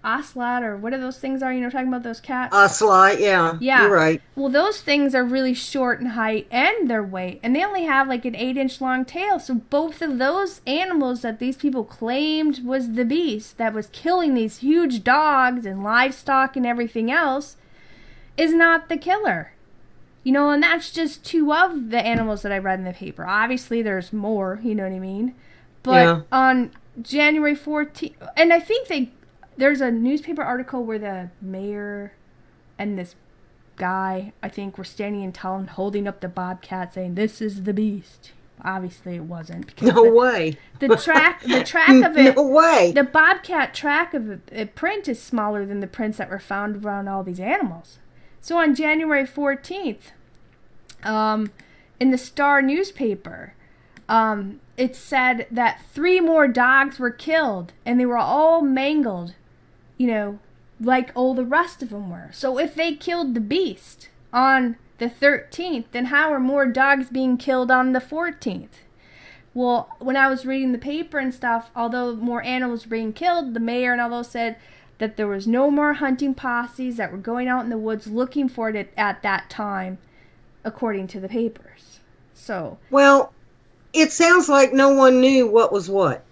ocelot, or what are those things are, talking about those cats? Ocelot, yeah. You're right. Well, those things are really short in height and their weight, and they only have like an 8-inch long tail. So both of those animals that these people claimed was the beast that was killing these huge dogs and livestock and everything else is not the killer. And that's just 2 of the animals that I read in the paper. Obviously, there's more, you know what I mean? But on January 14th, and I think there's a newspaper article where the mayor and this guy, I think, were standing in town holding up the bobcat saying, "This is the beast." Obviously it wasn't. Because no way. The track of it. No way. The bobcat track of it print is smaller than the prints that were found around all these animals. So on January 14th, in the Star newspaper, it said that 3 more dogs were killed, and they were all mangled, like all the rest of them were. So if they killed the beast on the 13th, then how are more dogs being killed on the 14th? Well, when I was reading the paper and stuff, although more animals were being killed, the mayor and all those said that there was no more hunting posses that were going out in the woods looking for it at that time, according to the papers. So, well, it sounds like no one knew what was what.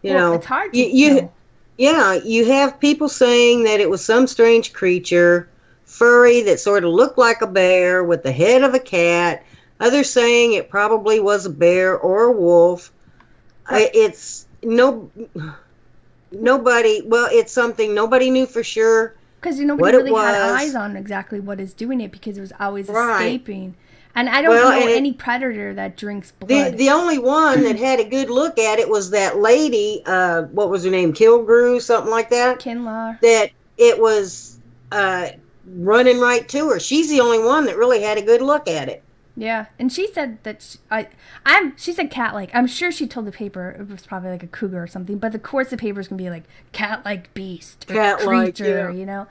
It's hard to know. Yeah, you have people saying that it was some strange creature, furry, that sort of looked like a bear with the head of a cat. Others saying it probably was a bear or a wolf. It's nobody. Well, it's something nobody knew for sure. Because nobody really had eyes on exactly what is doing it, because it was always escaping. And I don't know any predator that drinks blood. The only one that had a good look at it was that lady, what was her name? Kilgrew, something like that? Kinlaw. That it was running right to her. She's the only one that really had a good look at it. Yeah, and she said that she said cat-like. I'm sure she told the paper it was probably like a cougar or something, but of course the paper's gonna be like cat-like beast or cat-like creature, you know.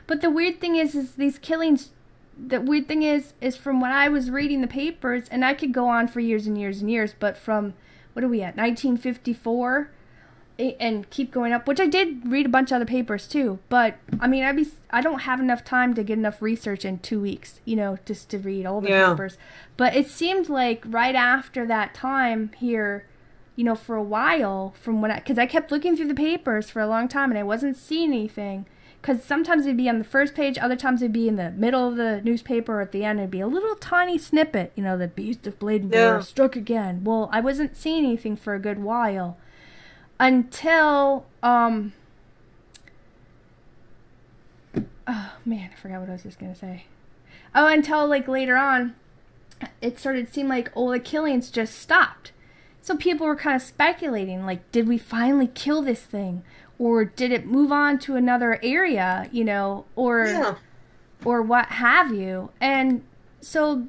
But the weird thing is these killings. The weird thing is from when I was reading the papers, and I could go on for years and years and years, but from, what are we at, 1954, and keep going up, which I did read a bunch of other papers too, but, I mean, I don't have enough time to get enough research in 2 weeks, you know, just to read all the papers, but it seemed like right after that time here, you know, for a while, because I kept looking through the papers for a long time, and I wasn't seeing anything. Because sometimes it'd be on the first page, other times it'd be in the middle of the newspaper, or at the end it'd be a little tiny snippet, you know, the Beast of Bladenboro struck again. Well, I wasn't seeing anything for a good while. Until, oh man, I forgot what I was just going to say. Oh, until like later on, it started to seem like, the killings just stopped. So people were kind of speculating, like, did we finally kill this thing? Or did it move on to another area, you know, or what have you? And so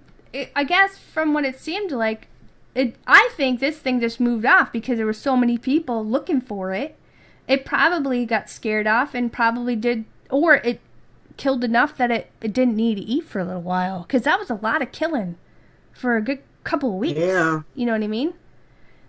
I guess from what it seemed like, I think this thing just moved off because there were so many people looking for it. It probably got scared off and probably did, or it killed enough that it didn't need to eat for a little while. Because that was a lot of killing for a good couple of weeks. Yeah. You know what I mean?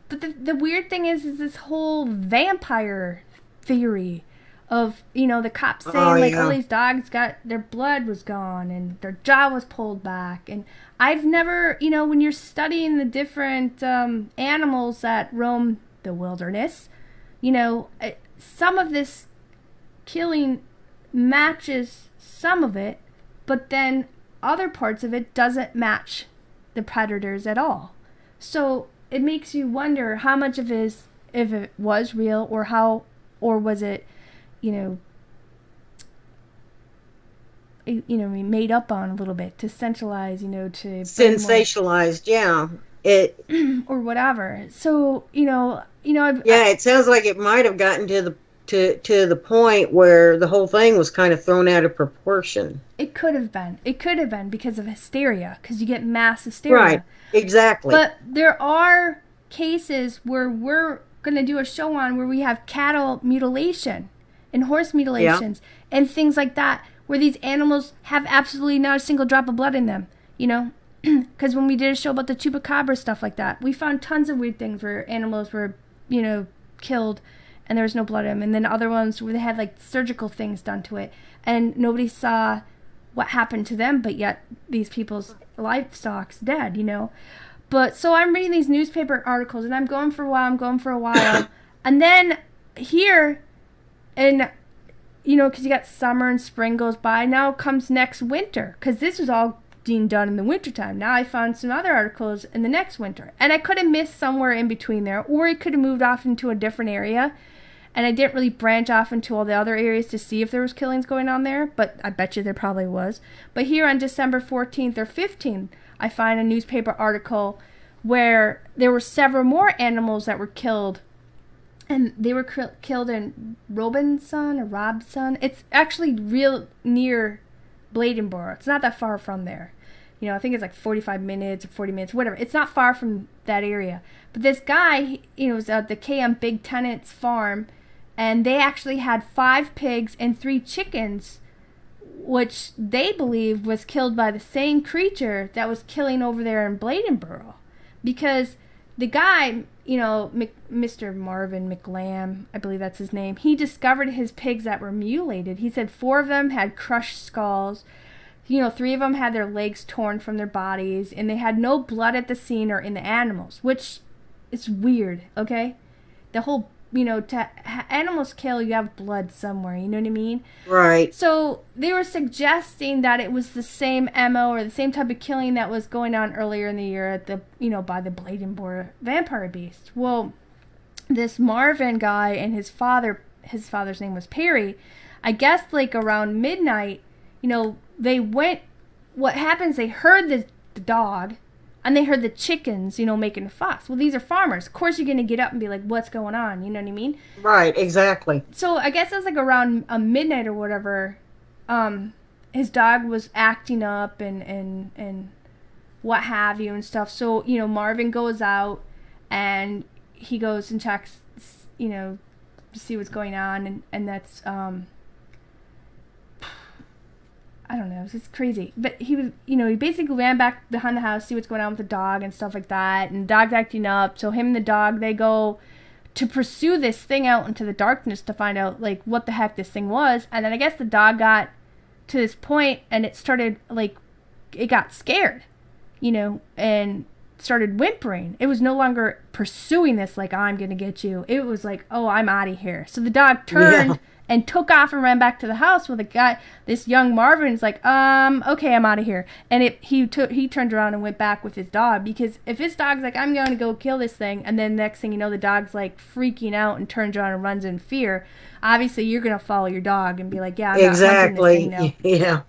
But the weird thing is this whole vampire theory of, you know, the cops saying all these dogs got their blood was gone and their jaw was pulled back. And I've never, you know, when you're studying the different animals that roam the wilderness, you know, some of this killing matches some of it, but then other parts of it doesn't match the predators at all. So it makes you wonder how much of it is, if it was real, or was it, made up on a little bit to centralize, to sensationalized, it or whatever. So it sounds like it might have gotten to the point where the whole thing was kind of thrown out of proportion. It could have been because of hysteria, because you get mass hysteria. Right, exactly. But there are cases where we're going to do a show on where we have cattle mutilation and horse mutilations and things like that, where these animals have absolutely not a single drop of blood in them, because when we did a show about the chupacabra, stuff like that, we found tons of weird things where animals were, killed and there was no blood in them, and then other ones where they had like surgical things done to it and nobody saw what happened to them, but yet these people's livestock's dead, But so I'm reading these newspaper articles and I'm going for a while, and then here, and because you got summer and spring goes by, now comes next winter, because this was all being done in the wintertime. Now I found some other articles in the next winter, and I could have missed somewhere in between there, or it could have moved off into a different area, and I didn't really branch off into all the other areas to see if there was killings going on there, but I bet you there probably was. But here on December 14th or 15th, I find a newspaper article where there were several more animals that were killed, and they were killed in Robson. It's actually real near Bladenboro. It's not that far from there. I think it's like 45 minutes or 40 minutes, whatever. It's not far from that area. But this guy, was at the KM Big Tenant's farm, and they actually had 5 pigs and 3 chickens, which they believe was killed by the same creature that was killing over there in Bladenboro. Because the guy, Mr. Marvin McLam, I believe that's his name, he discovered his pigs that were mutilated. He said 4 of them had crushed skulls. 3 of them had their legs torn from their bodies, and they had no blood at the scene or in the animals, which is weird, okay? The whole, animals kill, you have blood somewhere, you know what I mean? Right. So they were suggesting that it was the same MO or the same type of killing that was going on earlier in the year at the, by the Bladenboro vampire beast. Well, this Marvin guy and his father's name was Perry, I guess like around midnight, they went, what happens, they heard the dog, and they heard the chickens, making a fuss. Well, these are farmers. Of course you're going to get up and be like, what's going on? You know what I mean? Right, exactly. So I guess it was like around midnight or whatever, his dog was acting up and what have you and stuff. So, Marvin goes out and he goes and checks, to see what's going on. And that's, I don't know, it's just crazy. But he was, he basically ran back behind the house, see what's going on with the dog and stuff like that. And the dog's acting up. So him and the dog, they go to pursue this thing out into the darkness to find out, like, what the heck this thing was. And then I guess the dog got to this point and it started, like, it got scared, and started whimpering. It was no longer pursuing this, like, I'm going to get you. It was like, oh, I'm out of here. So the dog turned. Yeah. And took off and ran back to the house with this young Marvin's like, okay, I'm out of here. And he turned around and went back with his dog, because if his dog's like, I'm going to go kill this thing, and then next thing you know, the dog's like freaking out and turns around and runs in fear, obviously you're going to follow your dog and be like, yeah, I'm exactly. not hunting this thing now.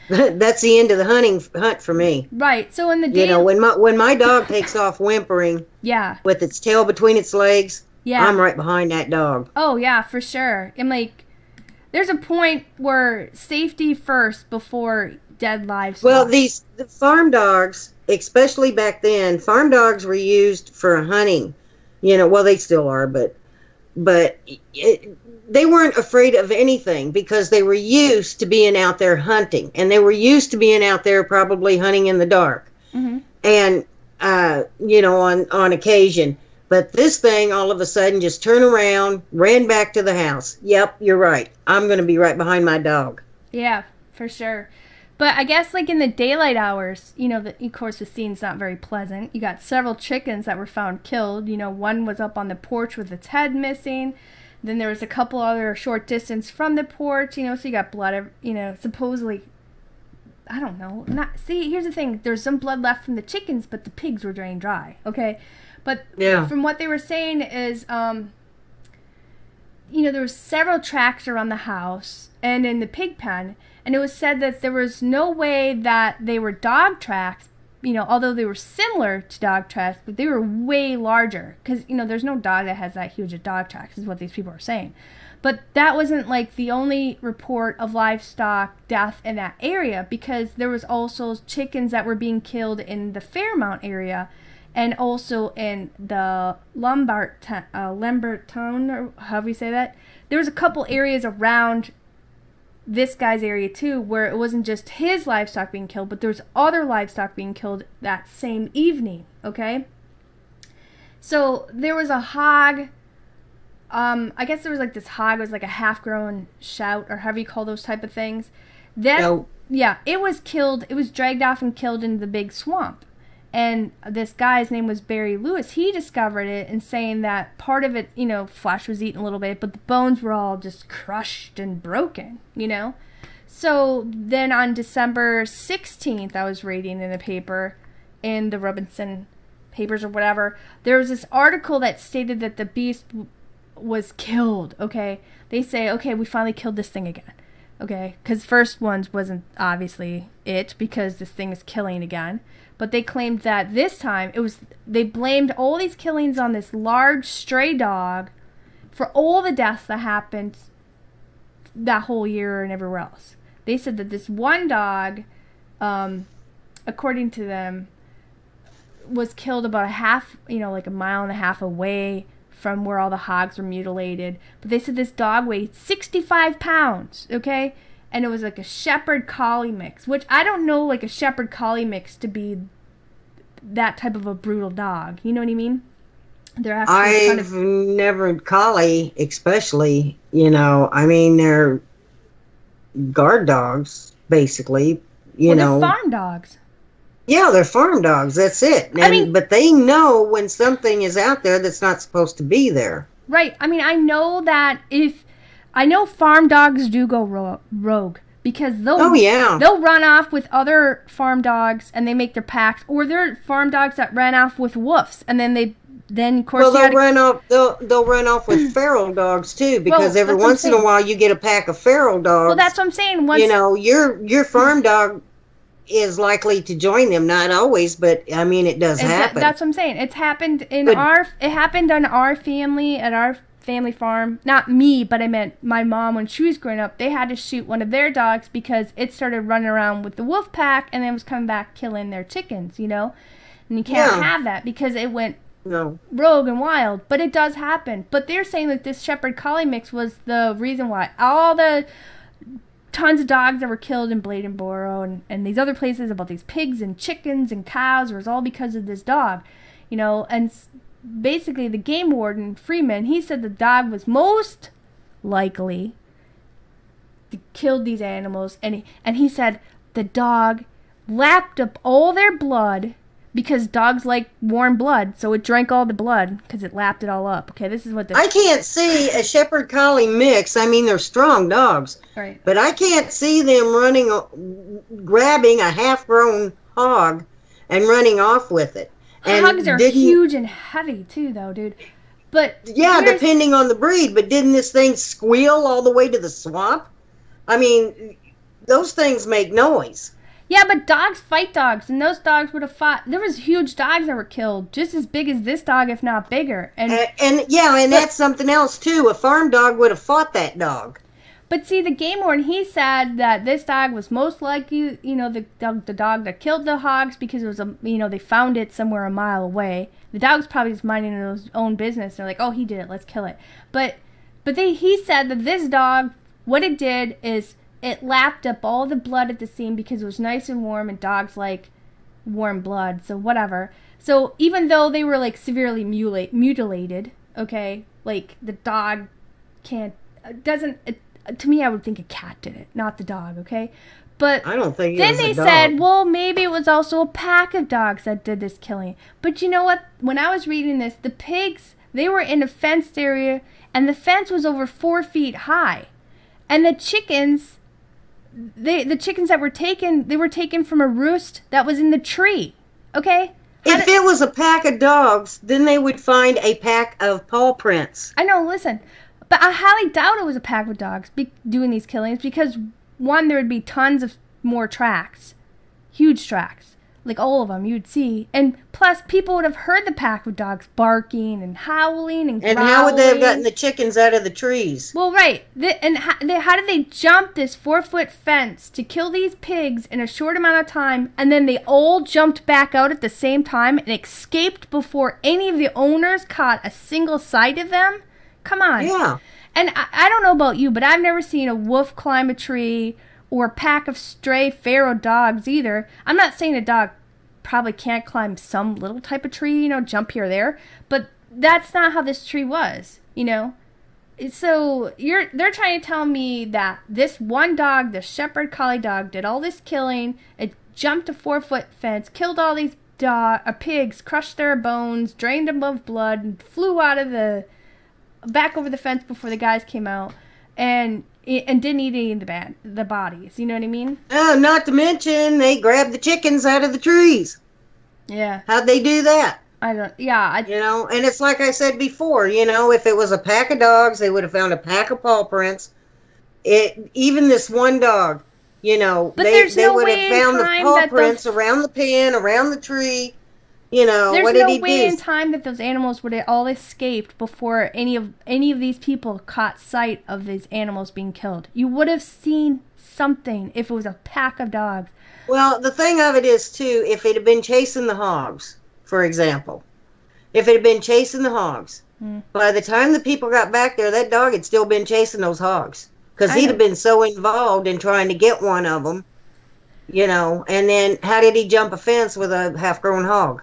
Yeah. That's the end of the hunt for me. Right. So in the day, when my dog takes off whimpering, yeah, with its tail between its legs, yeah, I'm right behind that dog. Oh yeah, for sure. I'm like, there's a point where safety first before dead livestock. Well, the farm dogs, especially back then, farm dogs were used for hunting. Well, they still are, but they weren't afraid of anything because they were used to being out there hunting, and they were used to being out there probably hunting in the dark, mm-hmm. and on occasion. But this thing all of a sudden just turned around, ran back to the house. Yep, you're right. I'm going to be right behind my dog. Yeah, for sure. But I guess like in the daylight hours, of course the scene's not very pleasant. You got several chickens that were found killed. One was up on the porch with its head missing. Then there was a couple other short distance from the porch, so you got blood, supposedly, I don't know. See, here's the thing. There's some blood left from the chickens, but the pigs were drained dry, okay? But yeah. From what they were saying is, there were several tracks around the house and in the pig pen, and it was said that there was no way that they were dog tracks, although they were similar to dog tracks, but they were way larger, because, there's no dog that has that huge of dog tracks, is what these people are saying. But that wasn't, like, the only report of livestock death in that area, because there was also chickens that were being killed in the Fairmount area, and also in the Lamberton, or however you say that. There was a couple areas around this guy's area too, where it wasn't just his livestock being killed, but there was other livestock being killed that same evening, okay? So there was a hog, I guess there was like this hog, was like a half-grown shout, or however you call those type of things. Yeah, it was killed, it was dragged off and killed into the big swamp. And this guy's name was Barry Lewis. He discovered it and saying that part of it, flesh was eaten a little bit, but the bones were all just crushed and broken, So then on December 16th, I was reading in the paper, in the Robinson papers or whatever, there was this article that stated that the beast was killed, okay? They say, okay, we finally killed this thing again, okay? Because first ones wasn't obviously it, because this thing is killing again. But they claimed that this time, they blamed all these killings on this large stray dog for all the deaths that happened that whole year and everywhere else. They said that this one dog, according to them, was killed about like a mile and a half away from where all the hogs were mutilated. But they said this dog weighed 65 pounds, okay? And it was like a shepherd collie mix, which I don't know, like a shepherd collie mix to be that type of a brutal dog. You know what I mean? They're actually I've never, collie especially, I mean, they're guard dogs, basically, they're farm dogs. Yeah, they're farm dogs, that's it. But they know when something is out there that's not supposed to be there. Right. I mean, I know that I know farm dogs do go rogue. Because they'll run off with other farm dogs and they make their packs, or they're farm dogs that ran off with wolves, and then of course they'll run off with feral dogs too, because every once in a while you get a pack of feral dogs. Well, that's what I'm saying. Your farm dog is likely to join them, not always, but I mean it does happen. That's what I'm saying. It's happened it happened on our family at our family farm. Not me, but I meant my mom when she was growing up. They had to shoot one of their dogs because it started running around with the wolf pack and then was coming back killing their chickens, And you can't have that because it went rogue and wild. But it does happen. But they're saying that this Shepherd Collie mix was the reason why all the tons of dogs that were killed in Bladenboro and these other places about these pigs and chickens and cows was all because of this dog, and basically the game warden Freeman, he said the dog was most likely to kill these animals, and he said the dog lapped up all their blood because dogs like warm blood, so it drank all the blood because it lapped it all up. Okay, this is what I can't see a Shepherd Collie mix. I mean, they're strong dogs, right? But I can't see them grabbing a half-grown hog and running off with it. Hogs are huge and heavy too, though, dude. But yeah, depending on the breed. But didn't this thing squeal all the way to the swamp? I mean, those things make noise. Yeah, but dogs fight dogs, and those dogs would have fought. There was huge dogs that were killed, just as big as this dog, if not bigger. And that's something else too. A farm dog would have fought that dog. But see, the game warden, he said that this dog was most likely, the dog that killed the hogs because it was they found it somewhere a mile away. The dog's probably just minding his own business. They're like, oh, he did it, let's kill it. But he said that this dog, what it did is it lapped up all the blood at the scene because it was nice and warm, and dogs like warm blood, so whatever. So even though they were like severely mutilated, okay, like the dog to me, I would think a cat did it, not the dog, okay? But I don't think then they said, well, maybe it was also a pack of dogs that did this killing. But you know what? When I was reading this, the pigs, they were in a fenced area, and the fence was over 4 feet high. And the chickens, the chickens that were taken, they were taken from a roost that was in the tree, okay? If it was a pack of dogs, then they would find a pack of paw prints. I know, listen. But I highly doubt it was a pack of dogs doing these killings because, one, there would be tons of more tracks. Huge tracks. Like all of them you'd see. And plus, people would have heard the pack of dogs barking and howling and growling. And how would they have gotten the chickens out of the trees? Well, right. How did they jump this 4-foot fence to kill these pigs in a short amount of time, and then they all jumped back out at the same time and escaped before any of the owners caught a single sight of them? Come on. Yeah. And I don't know about you, but I've never seen a wolf climb a tree or a pack of stray feral dogs either. I'm not saying a dog probably can't climb some little type of tree, jump here or there, but that's not how this tree was, So they're trying to tell me that this one dog, the Shepherd Collie dog, did all this killing. It jumped a 4-foot fence, killed all these pigs, crushed their bones, drained them of blood, and flew out of back over the fence before the guys came out, and didn't eat any of the bodies. You know what I mean? Not to mention they grabbed the chickens out of the trees. Yeah. How'd they do that? I don't. Yeah. And it's like I said before. If it was a pack of dogs, they would have found a pack of paw prints. Even this one dog, but they would have found the paw prints around the pen, around the tree. There's what did he no way do? in time that those animals would have all escaped before any of these people caught sight of these animals being killed. You would have seen something if it was a pack of dogs. Well, the thing of it is, too, if it had been chasing the hogs, for example, if it had been chasing the hogs, by the time the people got back there, that dog had still been chasing those hogs. Because he'd have been so involved in trying to get one of them, and then how did he jump a fence with a half-grown hog?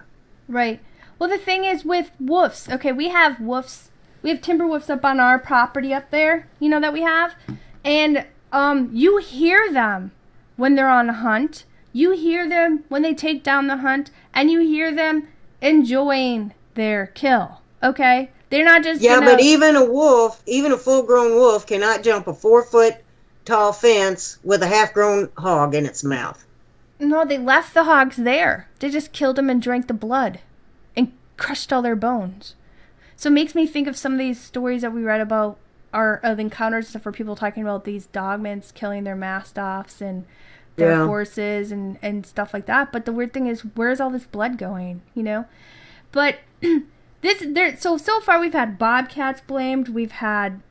Right. Well, the thing is with wolves, okay, we have wolves. We have timber wolves up on our property up there, you know, that we have. And you hear them when they're on a hunt. You hear them when they take down the hunt. And you hear them enjoying their kill, okay? They're not just but even a wolf, even a full-grown wolf cannot jump a 4-foot tall fence with a half-grown hog in its mouth. No, they left the hogs there. They just killed them and drank the blood and crushed all their bones. So it makes me think of some of these stories that we read about of encounters and stuff where people talking about these dogments killing their mastiffs and their horses and stuff like that. But the weird thing is, where's all this blood going, you know? But so far we've had bobcats blamed. We've had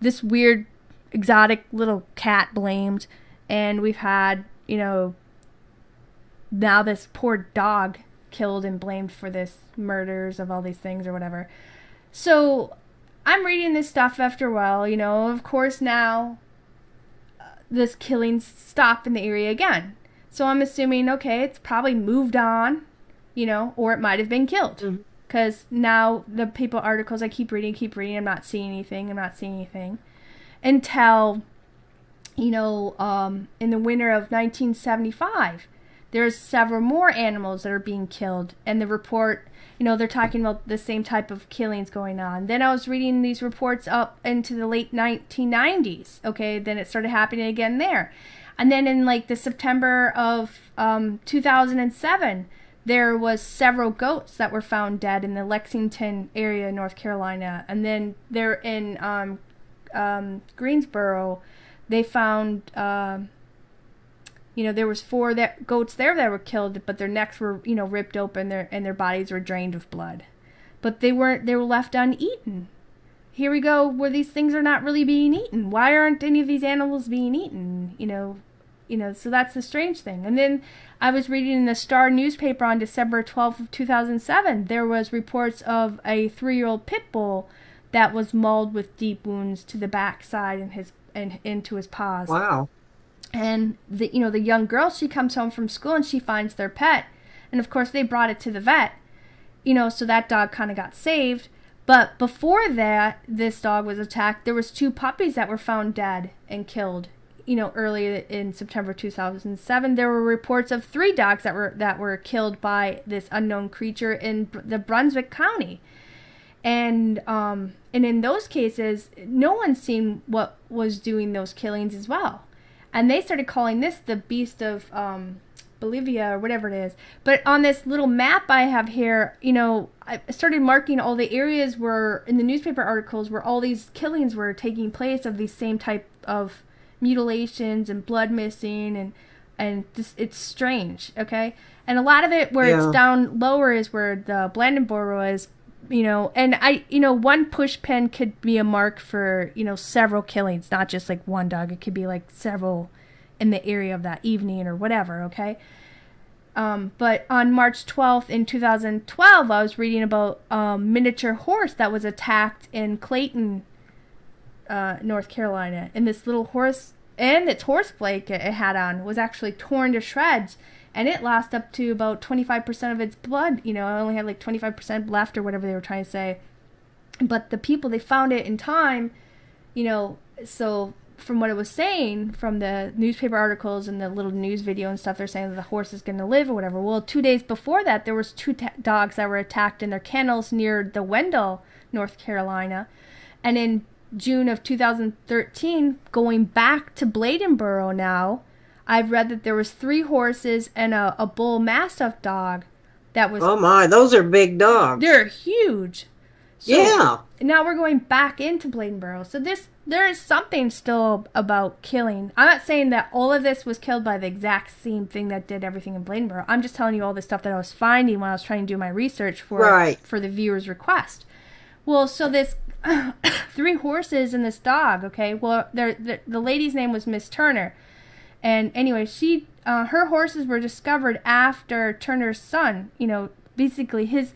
this weird exotic little cat blamed. And we've had, you know, now this poor dog killed and blamed for this murders of all these things or whatever. So I'm reading this stuff after a while, you know, of course now this killings stop in the area again. So I'm assuming, okay, it's probably moved on, you know, or it might have been killed. Because now the people articles I keep reading, I'm not seeing anything. Until, you know, in the winter of 1975, there's several more animals that are being killed. And the report, you know, they're talking about the same type of killings going on. Then I was reading these reports up into the late 1990s. Okay, then it started happening again there. And then in like the September of 2007, there was several goats that were found dead in the Lexington area, North Carolina. And then they're in Greensboro. They found, you know, there was 4 goats there that were killed, but their necks were, you know, ripped open, and their bodies were drained of blood. But they were left uneaten. Here we go, where these things are not really being eaten. Why aren't any of these animals being eaten? You know, so that's the strange thing. And then I was reading in the Star newspaper on December 12th of 2007, there was reports of a 3-year-old pit bull that was mauled with deep wounds to the backside and into his paws. Wow. And the young girl, she comes home from school and she finds their pet. And of course they brought it to the vet, you know, so that dog kind of got saved. But before that, this dog was attacked. There was 2 puppies that were found dead and killed, you know, early in September 2007. There were reports of 3 dogs that were killed by this unknown creature in the Brunswick County. And in those cases, no one's seen what was doing those killings as well. And they started calling this the Beast of Bolivia or whatever it is. But on this little map I have here, you know, I started marking all the areas where, in the newspaper articles, where all these killings were taking place of these same type of mutilations and blood missing, and just, it's strange, okay? And a lot of it where it's down lower is where the Bladenboro is, you know, and one push pin could be a mark for, you know, several killings, not just like one dog. It could be like several in the area of that evening or whatever, okay? But on March 12th in 2012, I was reading about a miniature horse that was attacked in Clayton, North Carolina. And this little horse, and its horseplate it had on, was actually torn to shreds. And it lost up to about 25% of its blood. You know, it only had like 25% left or whatever they were trying to say. But the people, they found it in time, you know, so from what it was saying, from the newspaper articles and the little news video and stuff, they're saying that the horse is going to live or whatever. Well, 2 days before that, there was 2 dogs that were attacked in their kennels near the Wendell, North Carolina. And in June of 2013, going back to Bladenboro now, I've read that there was 3 horses and a bull mastiff dog that was... Oh my, those are big dogs. They're huge. So yeah. Now we're going back into Bladenboro. So there is something still about killing. I'm not saying that all of this was killed by the exact same thing that did everything in Bladenboro. I'm just telling you all the stuff that I was finding when I was trying to do my research for the viewer's request. Well, so this 3 horses and this dog, okay? Well, the lady's name was Miss Turner. And anyway, her horses were discovered after Turner's son, you know, basically his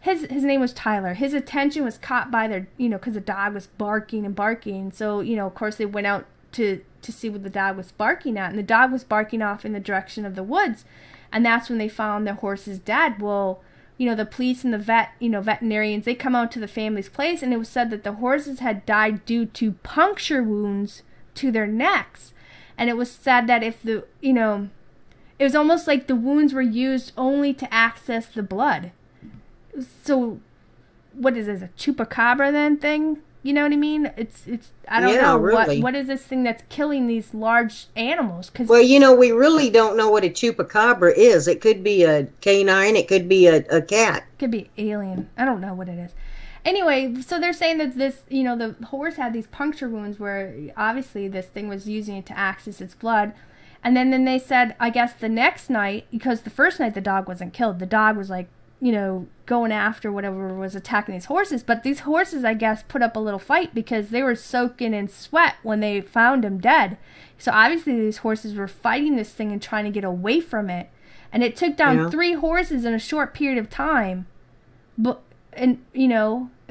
name was Tyler. His attention was caught by their, you know, because the dog was barking and barking. So, you know, of course they went out to see what the dog was barking at. And the dog was barking off in the direction of the woods. And that's when they found their horses dead. Well, the police and the veterinarians, they come out to the family's place, and it was said that the horses had died due to puncture wounds to their necks. And it was said that if it was almost like the wounds were used only to access the blood. So, what is this, a chupacabra then thing? You know what I mean? It's I don't know. Really. What is this thing that's killing these large animals? Well, we really don't know what a chupacabra is. It could be a canine. It could be a cat. It could be alien. I don't know what it is. Anyway, so they're saying that this, the horse had these puncture wounds where obviously this thing was using it to access its blood. And then they said, I guess the next night, because the first night the dog wasn't killed, the dog was like, going after whatever was attacking these horses. But these horses, I guess, put up a little fight because they were soaking in sweat when they found him dead. So obviously these horses were fighting this thing and trying to get away from it. And it took down 3 horses in a short period of time. But,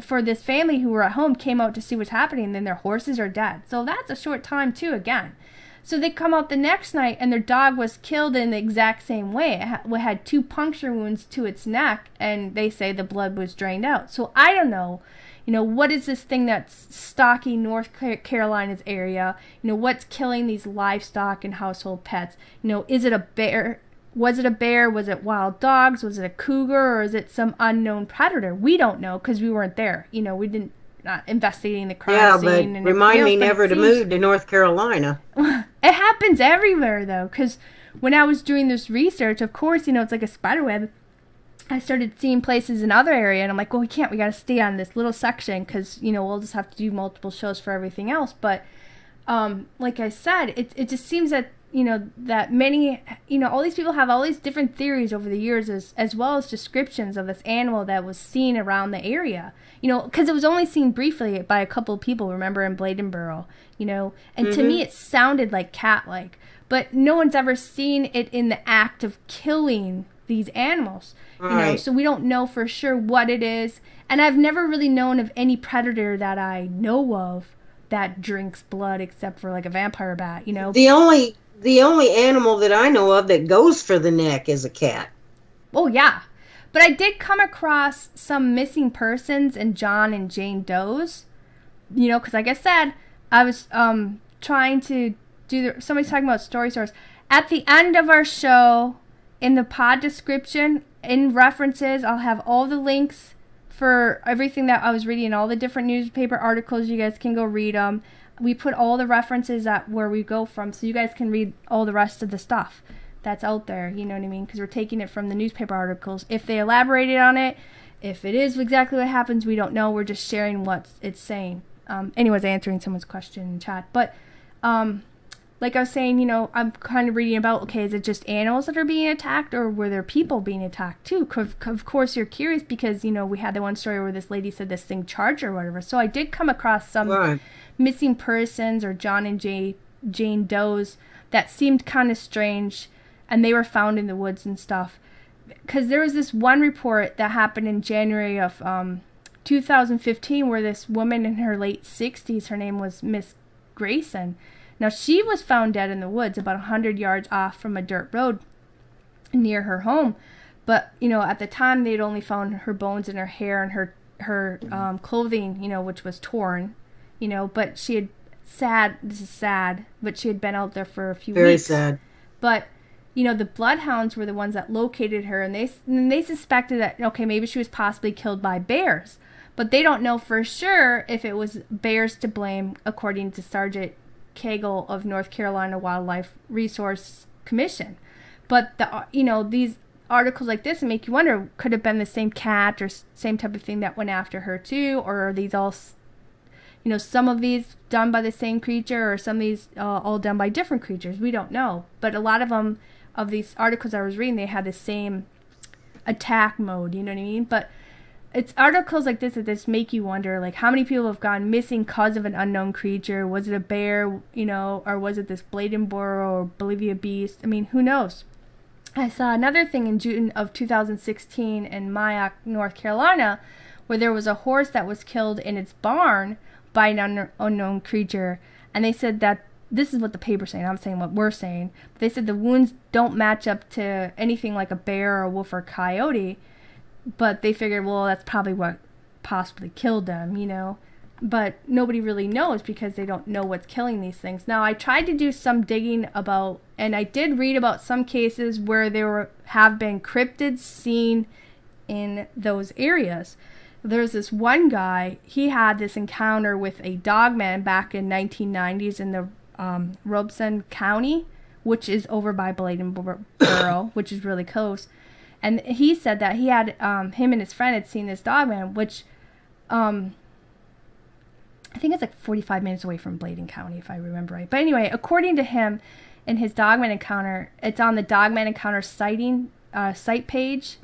for this family who were at home, came out to see what's happening, and then their horses are dead. So that's a short time too, again. So they come out the next night, and their dog was killed in the exact same way. It had 2 puncture wounds to its neck, and they say the blood was drained out. So I don't know, what is this thing that's stalking North Carolina's area? What's killing these livestock and household pets? Is it a bear? Was it a bear? Was it wild dogs? Was it a cougar? Or is it some unknown predator? We don't know because we weren't there. We didn't. Not investigating the crime scene. But remind me never to move to North Carolina. It happens everywhere, though, because when I was doing this research, of course, it's like a spider web. I started seeing places in other area, and I'm like, well, we can't. We got to stay on this little section because, we'll just have to do multiple shows for everything else. But like I said, it just seems that, that many, all these people have all these different theories over the years as well as descriptions of this animal that was seen around the area. Because it was only seen briefly by a couple of people, remember, in Bladenboro, and to me it sounded like cat-like, but no one's ever seen it in the act of killing these animals, so we don't know for sure what it is, and I've never really known of any predator that I know of that drinks blood except for like a vampire bat, The only animal that I know of that goes for the neck is a cat. Oh, yeah. But I did come across some missing persons and John and Jane Does, because like I said, I was trying to somebody's talking about story source. At the end of our show, in the pod description, in references, I'll have all the links for everything that I was reading, all the different newspaper articles. You guys can go read them. We put all the references at where we go from, so you guys can read all the rest of the stuff that's out there, you know what I mean? Because we're taking it from the newspaper articles. If they elaborated on it, if it is exactly what happens, we don't know. We're just sharing what it's saying. Anyways, answering someone's question in chat. But like I was saying, I'm kind of reading about, okay, is it just animals that are being attacked, or were there people being attacked too? Of course, you're curious because, we had the one story where this lady said this thing charged her or whatever. So I did come across some missing persons or John and Jane Does that seemed kind of strange. And they were found in the woods and stuff. Because there was this one report that happened in January of 2015 where this woman in her late 60s, her name was Miss Grayson. Now, she was found dead in the woods about 100 yards off from a dirt road near her home. But, at the time, they'd only found her bones and her hair and her clothing, which was torn. But she had, this is sad, but she had been out there for a few weeks. Very sad. But the bloodhounds were the ones that located her, and they suspected that, okay, maybe she was possibly killed by bears. But they don't know for sure if it was bears to blame, according to Sergeant Cagle of North Carolina Wildlife Resource Commission. But, these articles like this make you wonder, could have been the same cat or same type of thing that went after her too, or are these all, some of these done by the same creature, or some of these all done by different creatures? We don't know. But a lot of them, of these articles I was reading, they had the same attack mode, you know what I mean? But it's articles like this that just make you wonder, like, how many people have gone missing because of an unknown creature? Was it a bear, or was it this Bladenboro or Bolivia beast? I mean, who knows? I saw another thing in June of 2016 in Mayock, North Carolina, where there was a horse that was killed in its barn by an unknown creature, and they said that, this is what the paper's saying, I'm saying what we're saying, but they said the wounds don't match up to anything like a bear or a wolf or coyote, but they figured, well, that's probably what possibly killed them, you know. But nobody really knows because they don't know what's killing these things. Now, I tried to do some digging about, and I did read about some cases where there have been cryptids seen in those areas. There's this one guy, he had this encounter with a dogman back in 1990s in the Robeson County, which is over by Bladenboro, which is really close. And he said that he had, him and his friend had seen this dogman, which, I think it's like 45 minutes away from Bladen County, if I remember right. But anyway, according to him, in his dogman encounter, it's on the dogman encounter site page.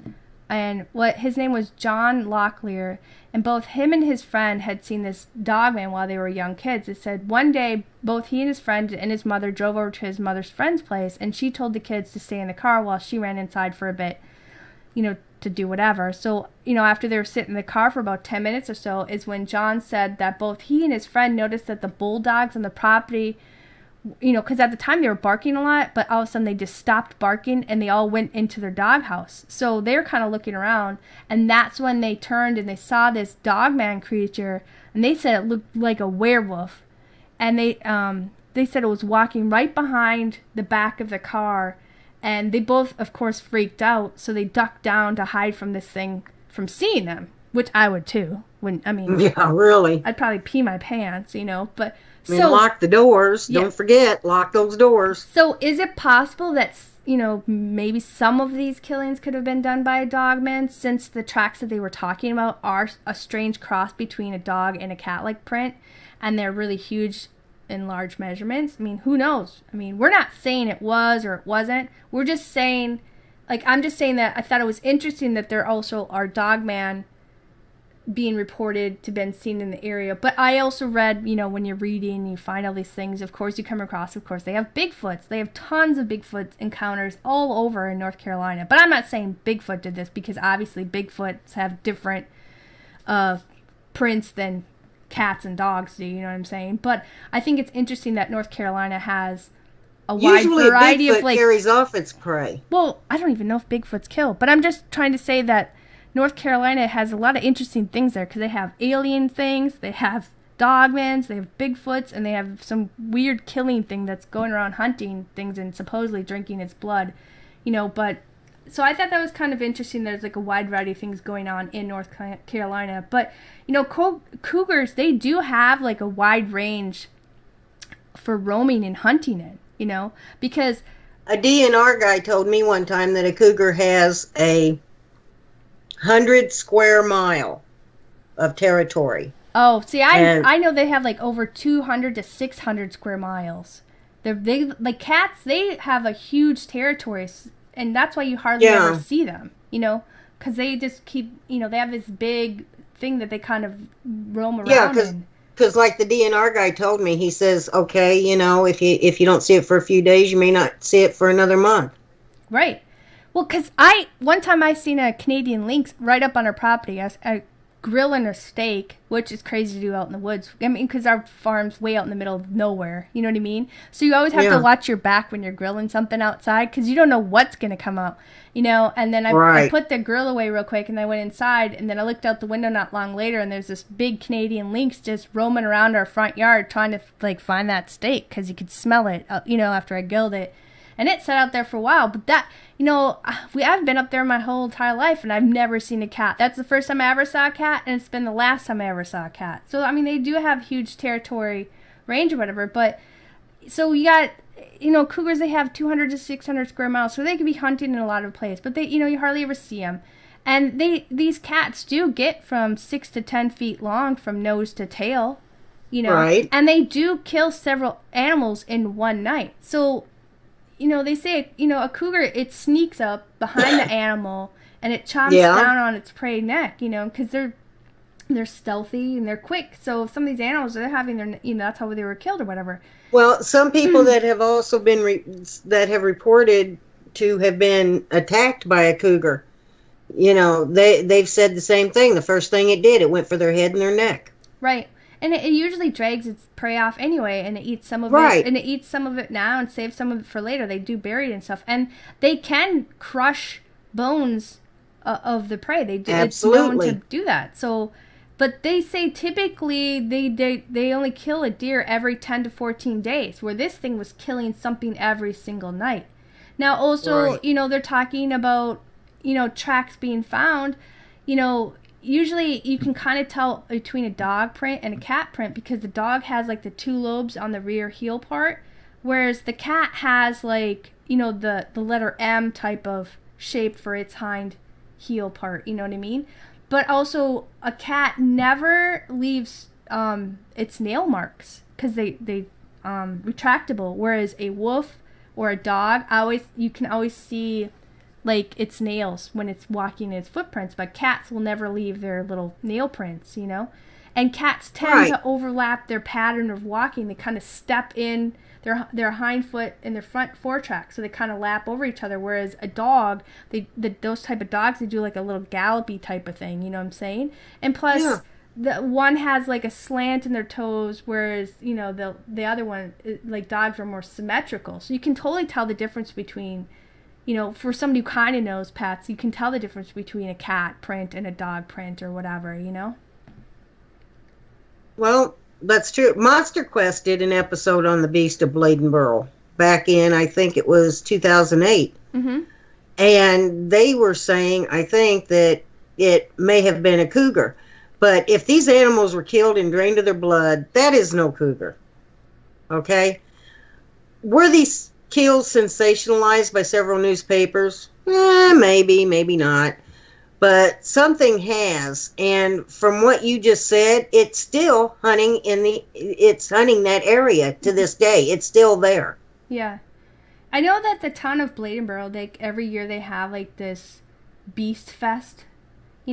And his name was John Locklear, and both him and his friend had seen this dogman while they were young kids. It said one day both he and his friend and his mother drove over to his mother's friend's place, and she told the kids to stay in the car while she ran inside for a bit, you know, to do whatever. So, you know, after they were sitting in the car for about 10 minutes or so is when John said that both he and his friend noticed that the bulldogs on the property, you know, because at the time they were barking a lot, but all of a sudden they just stopped barking and they all went into their doghouse. So they're kind of looking around, and that's when they turned and they saw this dogman creature, and they said it looked like a werewolf. And they said it was walking right behind the back of the car, and they both, of course, freaked out, so they ducked down to hide from this thing from seeing them, which I would too. Yeah, really. I'd probably pee my pants, you know, but... I mean, lock the doors. Yeah. Don't forget, lock those doors. So is it possible that, you know, maybe some of these killings could have been done by a dogman, since the tracks that they were talking about are a strange cross between a dog and a cat-like print, and they're really huge in large measurements? I mean, who knows? I mean, we're not saying it was or it wasn't. We're just saying, like, I'm just saying that I thought it was interesting that there also are dogman being reported to been seen in the area. But I also read, you know, when you're reading, you find all these things, of course you come across, of course, they have Bigfoots. They have tons of Bigfoot encounters all over in North Carolina. But I'm not saying Bigfoot did this, because obviously Bigfoots have different prints than cats and dogs do, you know what I'm saying? But I think it's interesting that North Carolina has a wide variety Bigfoot of, like... carries off its prey. Well, I don't even know if Bigfoot's kill, but I'm just trying to say that North Carolina has a lot of interesting things there, because they have alien things, they have dogmans, they have Bigfoots, and they have some weird killing thing that's going around hunting things and supposedly drinking its blood, you know. But so I thought that was kind of interesting. There's like a wide variety of things going on in North Carolina. But, you know, cougars, they do have like a wide range for roaming and hunting in, you know, because a DNR guy told me one time that a cougar has a 100 square mile of territory. Oh, see, I know they have like over 200 to 600 square miles. They like cats, they have a huge territory, and that's why you hardly ever see them, you know, because they just keep, you know, they have this big thing that they kind of roam around. Yeah, because like the DNR guy told me, he says, okay, you know, if you don't see it for a few days, you may not see it for another month. Right. Well, because one time I seen a Canadian lynx right up on our property. I grilling a steak, which is crazy to do out in the woods. I mean, because our farm's way out in the middle of nowhere. You know what I mean? So you always have to watch your back when you're grilling something outside, because you don't know what's going to come up, you know? And then I put the grill away real quick, and I went inside, and then I looked out the window not long later, and there's this big Canadian lynx just roaming around our front yard trying to, like, find that steak, because you could smell it, you know, after I grilled it. And it sat out there for a while, but that, you know, I've been up there my whole entire life, and I've never seen a cat. That's the first time I ever saw a cat, and it's been the last time I ever saw a cat. So, I mean, they do have huge territory range or whatever, but, so you got, you know, cougars, they have 200 to 600 square miles, so they could be hunting in a lot of places, but they, you know, you hardly ever see them. And these cats do get from 6 to 10 feet long from nose to tail, you know, and they do kill several animals in one night. So, you know, they say, you know, a cougar, it sneaks up behind the animal and it chomps down on its prey neck, you know, because they're stealthy and they're quick. So some of these animals, they're having their, you know, that's how they were killed or whatever. Well, some people that have also been, that have reported to have been attacked by a cougar, you know, they've said the same thing. The first thing it did, it went for their head and their neck. Right. And it usually drags its prey off anyway, and it eats some of it. And it eats some of it now and saves some of it for later. They do bury it and stuff. And they can crush bones of the prey. It's known Absolutely. to do that. So, but they say typically they only kill a deer every 10 to 14 days, where this thing was killing something every single night. Now, also, Right. they're talking about, tracks being found. Usually you can kind of tell between a dog print and a cat print, because the dog has like the two lobes on the rear heel part, whereas the cat has like, the letter M type of shape for its hind heel part, you know what I mean? But also, a cat never leaves its nail marks, because they retractable, whereas a wolf or a dog, you can always see like its nails when it's walking its footprints, but cats will never leave their little nail prints, and cats tend to overlap their pattern of walking. They kind of step in their hind foot and their front foretrack, so they kind of lap over each other, whereas a dog, those type of dogs, they do like a little gallopy type of thing, you know what I'm saying? And plus, the one has like a slant in their toes, whereas the other one, like, dogs are more symmetrical, so you can totally tell the difference between, for somebody who kind of knows pets, you can tell the difference between a cat print and a dog print or whatever. Well, that's true. Monster Quest did an episode on the Beast of Bladenboro back in, I think it was 2008. Mm-hmm. And they were saying, I think, that it may have been a cougar. But if these animals were killed and drained of their blood, that is no cougar. Okay? Were these kills sensationalized by several newspapers? Maybe, maybe not. But something has, and from what you just said, it's still hunting it's hunting that area to this day. It's still there. Yeah. I know that the town of Bladenboro, every year they have like this Beast Fest,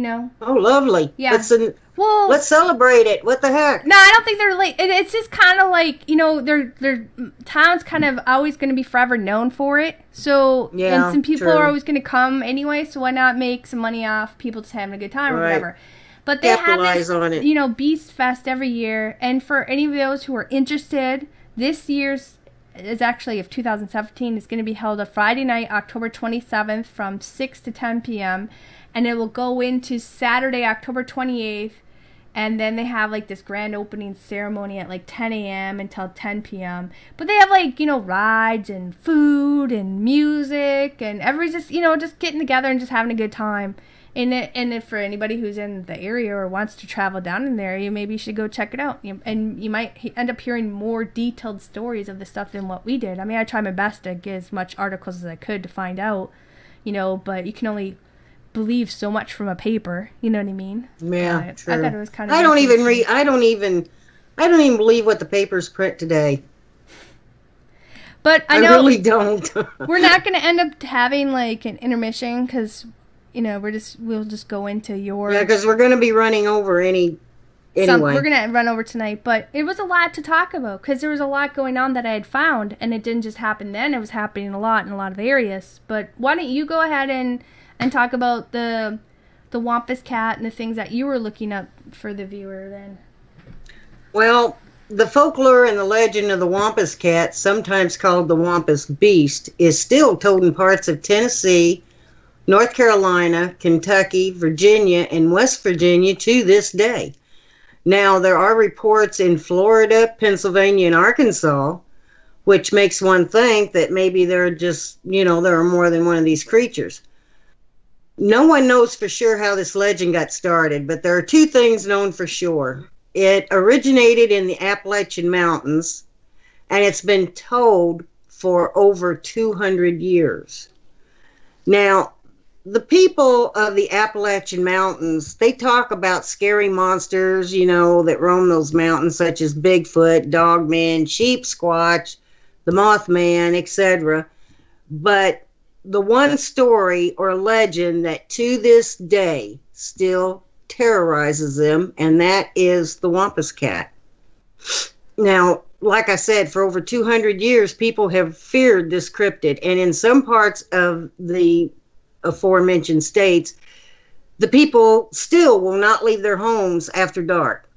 Oh, lovely. Yeah. Let's celebrate it. What the heck? No, I don't think they're like. It's just kind of like, their town's kind of always going to be forever known for it. So, Yeah, and some people true. are always going to come anyway. So why not make some money off people just having a good time or Right. whatever? But they Capitalize have on this, it. Beast Fest every year. And for any of those who are interested, this year's is actually of 2017 is going to be held on Friday night, October 27th, from 6 to 10 p.m. And it will go into Saturday, October 28th. And then they have like this grand opening ceremony at like 10 a.m. until 10 p.m. But they have like, rides and food and music, and everybody's just, just getting together and just having a good time. And if for anybody who's in the area or wants to travel down in the area, maybe you should go check it out. And you might end up hearing more detailed stories of the stuff than what we did. I mean, I tried my best to get as much articles as I could to find out, but you can only believe so much from a paper, you know what I mean? Yeah, true. I thought it was kind of I don't even believe what the papers print today. But I know, really don't. We're not going to end up having like an intermission, because we'll just go into your... Yeah, because we're going to be running over anyway. We're going to run over tonight, but it was a lot to talk about, because there was a lot going on that I had found, and it didn't just happen then, it was happening a lot in a lot of areas. But why don't you go ahead and talk about the Wampus cat and the things that you were looking up for the viewer then? Well, the folklore and the legend of the Wampus cat, sometimes called the Wampus Beast, is still told in parts of Tennessee, North Carolina, Kentucky, Virginia, and West Virginia to this day. Now, there are reports in Florida, Pennsylvania, and Arkansas, which makes one think that maybe there are more than one of these creatures. No one knows for sure how this legend got started, but there are two things known for sure. It originated in the Appalachian Mountains, and it's been told for over 200 years. Now, the people of the Appalachian Mountains, they talk about scary monsters, that roam those mountains, such as Bigfoot, Dogman, Sheep Squatch, the Mothman, etc. But the one story or legend that to this day still terrorizes them, and that is the Wampus cat. Now, like I said, for over 200 years, people have feared this cryptid, and in some parts of the aforementioned states, the people still will not leave their homes after dark.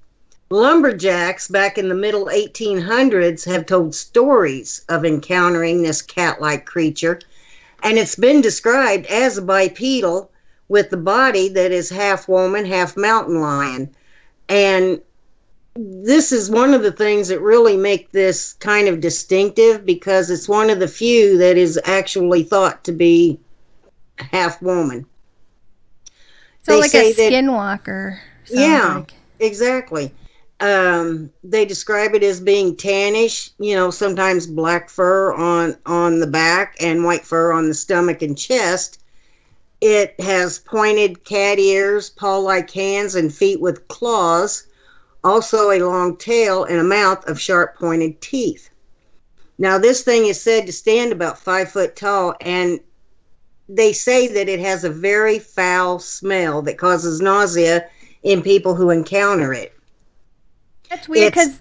Lumberjacks back in the middle 1800s have told stories of encountering this cat-like creature, and it's been described as a bipedal with the body that is half woman, half mountain lion. And this is one of the things that really make this kind of distinctive, because it's one of the few that is actually thought to be half woman. So like a skinwalker. Yeah, like. Exactly. They describe it as being tannish, sometimes black fur on the back and white fur on the stomach and chest. It has pointed cat ears, paw-like hands, and feet with claws. Also a long tail and a mouth of sharp pointed teeth. Now this thing is said to stand about 5 foot tall, and they say that it has a very foul smell that causes nausea in people who encounter it. That's weird, because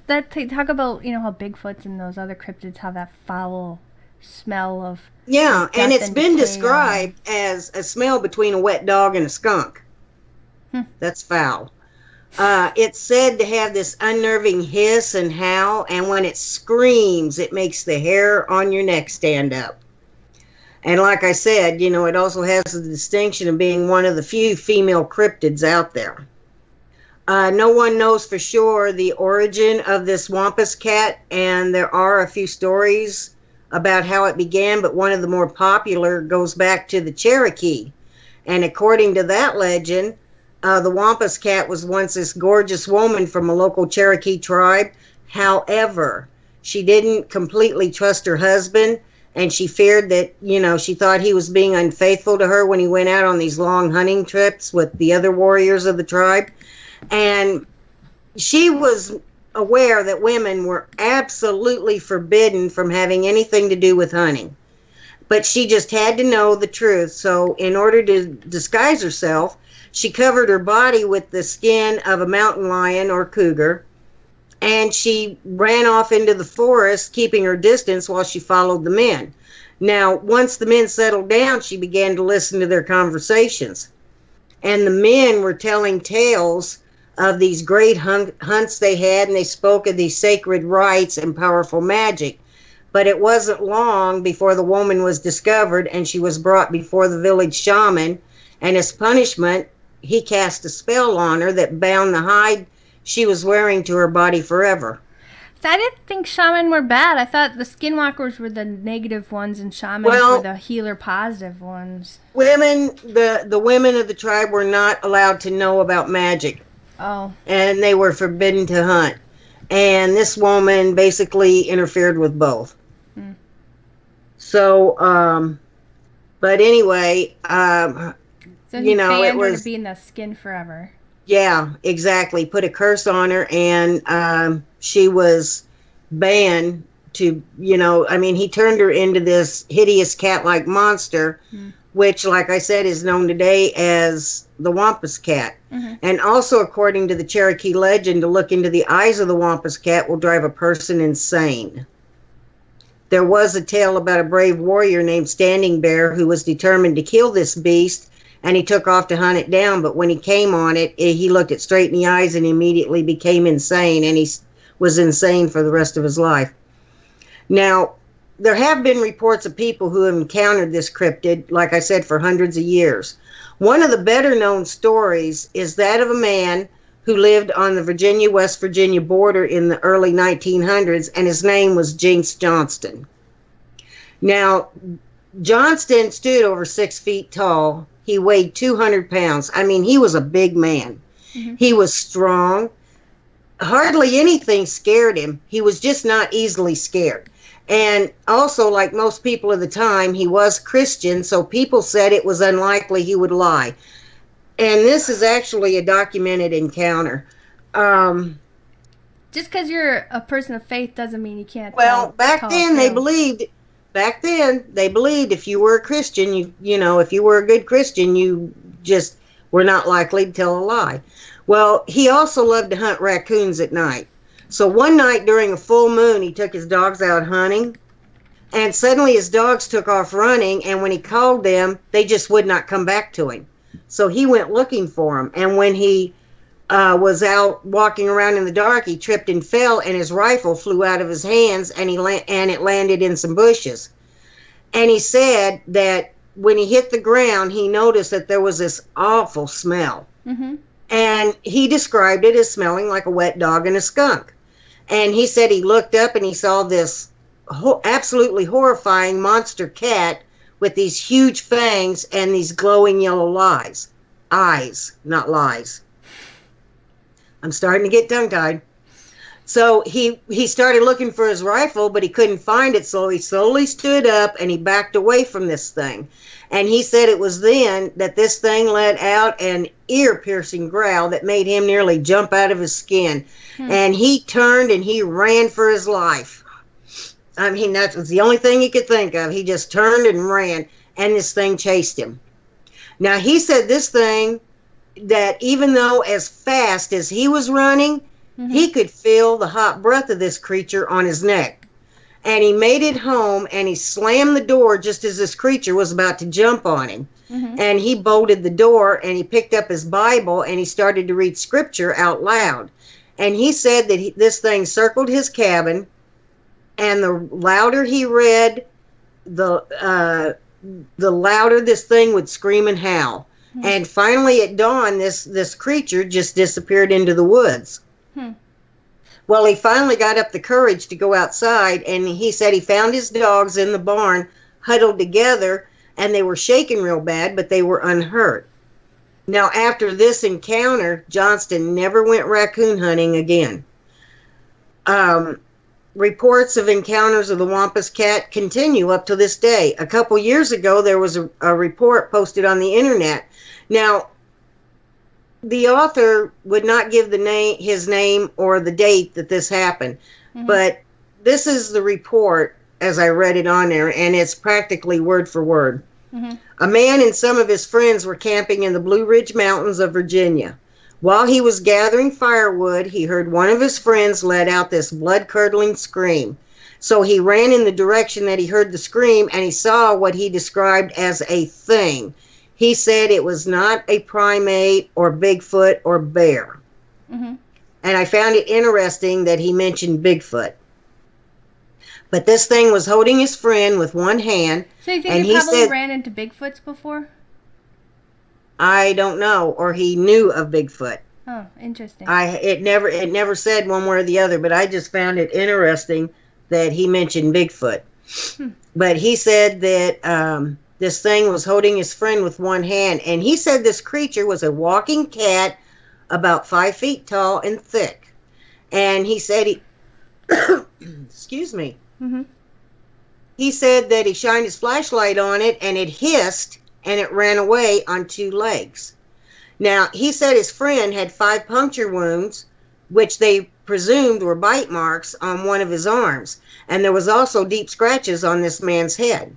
talk about, how Bigfoots and those other cryptids have that foul smell of... Yeah, and it's been described as a smell between a wet dog and a skunk. That's foul. It's said to have this unnerving hiss and howl, and when it screams, it makes the hair on your neck stand up. And like I said, it also has the distinction of being one of the few female cryptids out there. No one knows for sure the origin of this wampus cat, and there are a few stories about how it began, but one of the more popular goes back to the Cherokee. And according to that legend, the wampus cat was once this gorgeous woman from a local Cherokee tribe. However, she didn't completely trust her husband, and she feared that, she thought he was being unfaithful to her when he went out on these long hunting trips with the other warriors of the tribe. And she was aware that women were absolutely forbidden from having anything to do with hunting. But she just had to know the truth. So in order to disguise herself, she covered her body with the skin of a mountain lion or cougar, and she ran off into the forest, keeping her distance while she followed the men. Now, once the men settled down, she began to listen to their conversations. And the men were telling tales of these great hunts they had, and they spoke of these sacred rites and powerful magic. But it wasn't long before the woman was discovered, and she was brought before the village shaman, and as punishment, he cast a spell on her that bound the hide she was wearing to her body forever. So I didn't think shaman were bad. I thought the skinwalkers were the negative ones and shamans were the healer positive ones. The women of the tribe were not allowed to know about magic. Oh. And they were forbidden to hunt. And this woman basically interfered with both. So, but anyway, so he banned it was her to be in the skin forever. Yeah, exactly. Put a curse on her, and she was banned to, he turned her into this hideous cat-like monster, which, like I said, is known today as the wampus cat. And also, according to the Cherokee legend, to look into the eyes of the wampus cat will drive a person insane. There was a tale about a brave warrior named Standing Bear who was determined to kill this beast, and he took off to hunt it down, but when he came on it, he looked it straight in the eyes and immediately became insane, and he was insane for the rest of his life. Now, there have been reports of people who have encountered this cryptid, like I said, for hundreds of years. One of the better known stories is that of a man who lived on the Virginia-West Virginia border in the early 1900s, and his name was Jinx Johnston. Now, Johnston stood over 6 feet tall. He weighed 200 pounds. I mean, he was a big man. He was strong. Hardly anything scared him. He was just not easily scared. And also, like most people of the time, he was Christian, so people said it was unlikely he would lie. And this is actually a documented encounter. Just because you're a person of faith doesn't mean you can't. Well, back then they believed if you were a Christian, if you were a good Christian, you just were not likely to tell a lie. Well, he also loved to hunt raccoons at night. So one night during a full moon, he took his dogs out hunting, and suddenly his dogs took off running, and when he called them, they just would not come back to him. So he went looking for them, and when he was out walking around in the dark, he tripped and fell, and his rifle flew out of his hands, and it landed in some bushes. And he said that when he hit the ground, he noticed that there was this awful smell. Mm-hmm. And he described it as smelling like a wet dog and a skunk. And he said he looked up and he saw this absolutely horrifying monster cat with these huge fangs and these glowing yellow eyes, not lies. I'm starting to get tongue-tied. So he started looking for his rifle, but he couldn't find it, so he slowly stood up and he backed away from this thing. And he said it was then that this thing let out an ear-piercing growl that made him nearly jump out of his skin. And he turned and he ran for his life. I mean, that was the only thing he could think of. He just turned and ran, and this thing chased him. Now, he said this thing, that even though as fast as he was running, he could feel the hot breath of this creature on his neck. And he made it home, and he slammed the door just as this creature was about to jump on him. And he bolted the door, and he picked up his Bible, and he started to read scripture out loud. And he said that this thing circled his cabin, and the louder he read, the louder this thing would scream and howl. And finally at dawn, this creature just disappeared into the woods. Well, he finally got up the courage to go outside, and he said he found his dogs in the barn huddled together, and they were shaking real bad, but they were unhurt. Now, after this encounter, Johnston never went raccoon hunting again. Reports of encounters of the Wampus cat continue up to this day. A couple years ago, there was a report posted on the internet. Now, the author would not give his name or the date that this happened, but this is the report as I read it on there, and it's practically word for word. A man and some of his friends were camping in the Blue Ridge Mountains of Virginia. While he was gathering firewood, he heard one of his friends let out this blood-curdling scream. So he ran in the direction that he heard the scream, and he saw what he described as a thing. He said it was not a primate or Bigfoot or bear. And I found it interesting that he mentioned Bigfoot. But this thing was holding his friend with one hand. So you think he probably ran into Bigfoots before? I don't know, or he knew of Bigfoot. Oh, interesting. It never said one way or the other, but I just found it interesting that he mentioned Bigfoot. But he said that this thing was holding his friend with one hand, and he said this creature was a walking cat about 5 feet tall and thick. And he said excuse me. He said that he shined his flashlight on it, and it hissed, and it ran away on 2 legs. Now, he said his friend had 5 puncture wounds, which they presumed were bite marks on one of his arms. And there was also deep scratches on this man's head.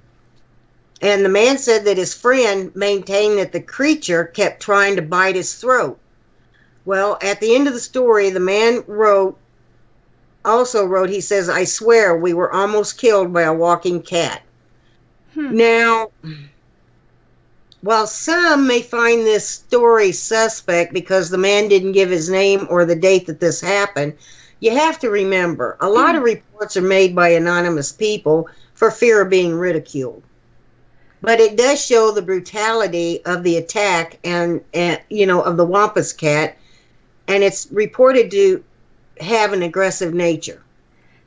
And the man said that his friend maintained that the creature kept trying to bite his throat. Well, at the end of the story, the man also wrote, he says, "I swear we were almost killed by a walking cat." Now, while some may find this story suspect because the man didn't give his name or the date that this happened, you have to remember, a lot of reports are made by anonymous people for fear of being ridiculed. But it does show the brutality of the attack and of the Wampus cat, and it's reported to have an aggressive nature.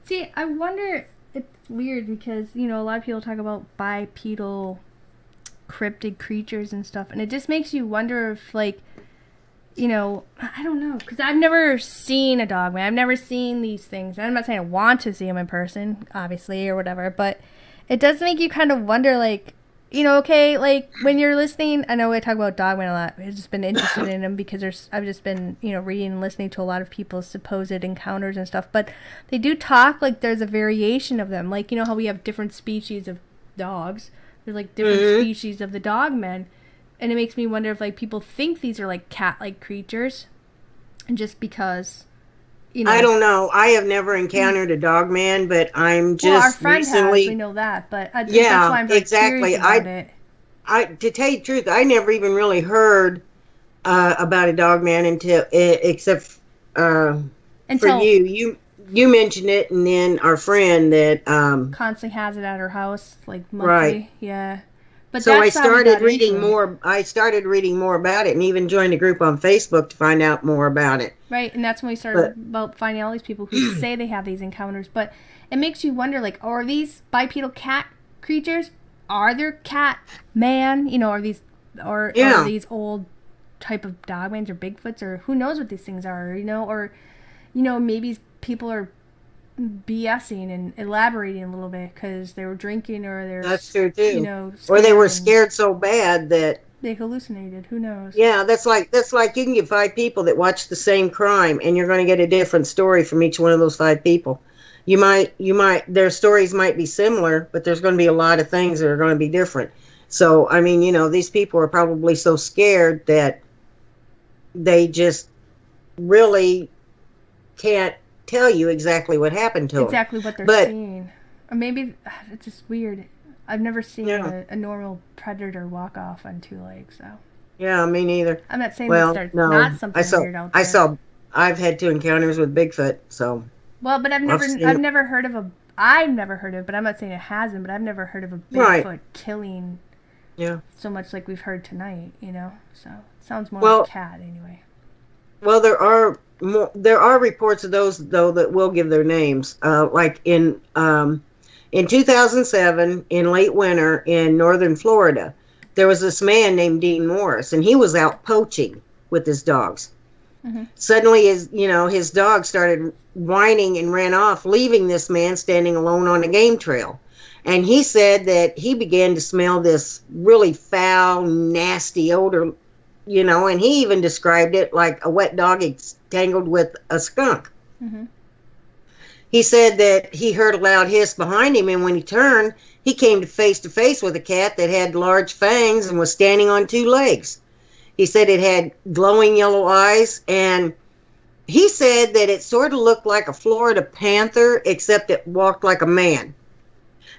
See, I wonder, it's weird because, a lot of people talk about bipedal cryptid creatures and stuff, and it just makes you wonder if, I don't know, because I've never seen a dogman. I've never seen these things. And I'm not saying I want to see them in person, obviously, or whatever, but it does make you kind of wonder, when you're listening, I know we talk about dogmen a lot. I've just been interested in them because I've just been, reading and listening to a lot of people's supposed encounters and stuff. But they do talk like there's a variation of them. How we have different species of dogs. There's, different species of the dogmen. And it makes me wonder if, people think these are, cat-like creatures. And just because, I don't know. I have never encountered a dogman, but I'm just our friend recently... has, we know that, but that's yeah, why I'm very exactly. curious about it. To tell you the truth, I never even really heard about a dogman except for you. You mentioned it, and then our friend that constantly has it at her house, monthly. Right. Yeah. But So I that's how we started got reading into it. more. I started reading more about it, and even joined a group on Facebook to find out more about it. Right, and that's when we started But about finding all these people who say they have these encounters. But it makes you wonder, like, are these bipedal cat creatures? Are there cat man? You know, are these or are yeah, these old type of dogmans or Bigfoots, or who knows what these things are? You know, or maybe people are BSing and elaborating a little bit because they were drinking or they're that's true too. Or they scared were and scared so bad that they hallucinated. Who knows? yeah, that's like you can get 5 people that watch the same crime, and you're going to get a different story from each one of those 5 people. You might their stories might be similar, but there's going to be a lot of things that are going to be different. So I mean, these people are probably so scared that they just really can't tell you exactly what happened to them. Exactly what they're But seeing. Or maybe it's just weird. I've never seen yeah, a normal predator walk off on 2 legs, so yeah, me neither. I'm not saying that Well, there's no, not something weird out I there. saw, I've had 2 encounters with Bigfoot, so Well, but I've seen, never heard of I've never heard of, but I'm not saying it hasn't, but I've never heard of a right, Bigfoot killing yeah. so much like we've heard tonight, So it sounds more like Well, a cat anyway. well, there are reports of those though that will give their names. Like in 2007, in late winter in northern Florida, there was this man named Dean Morris, and he was out poaching with his dogs. Mm-hmm. Suddenly, his dog started whining and ran off, leaving this man standing alone on a game trail. And he said that he began to smell this really foul, nasty odor, and he even described it like a wet dog tangled with a skunk. Mm-hmm. He said that he heard a loud hiss behind him, and when he turned, he came to face with a cat that had large fangs and was standing on 2 legs. He said it had glowing yellow eyes, and he said that it sort of looked like a Florida panther, except it walked like a man.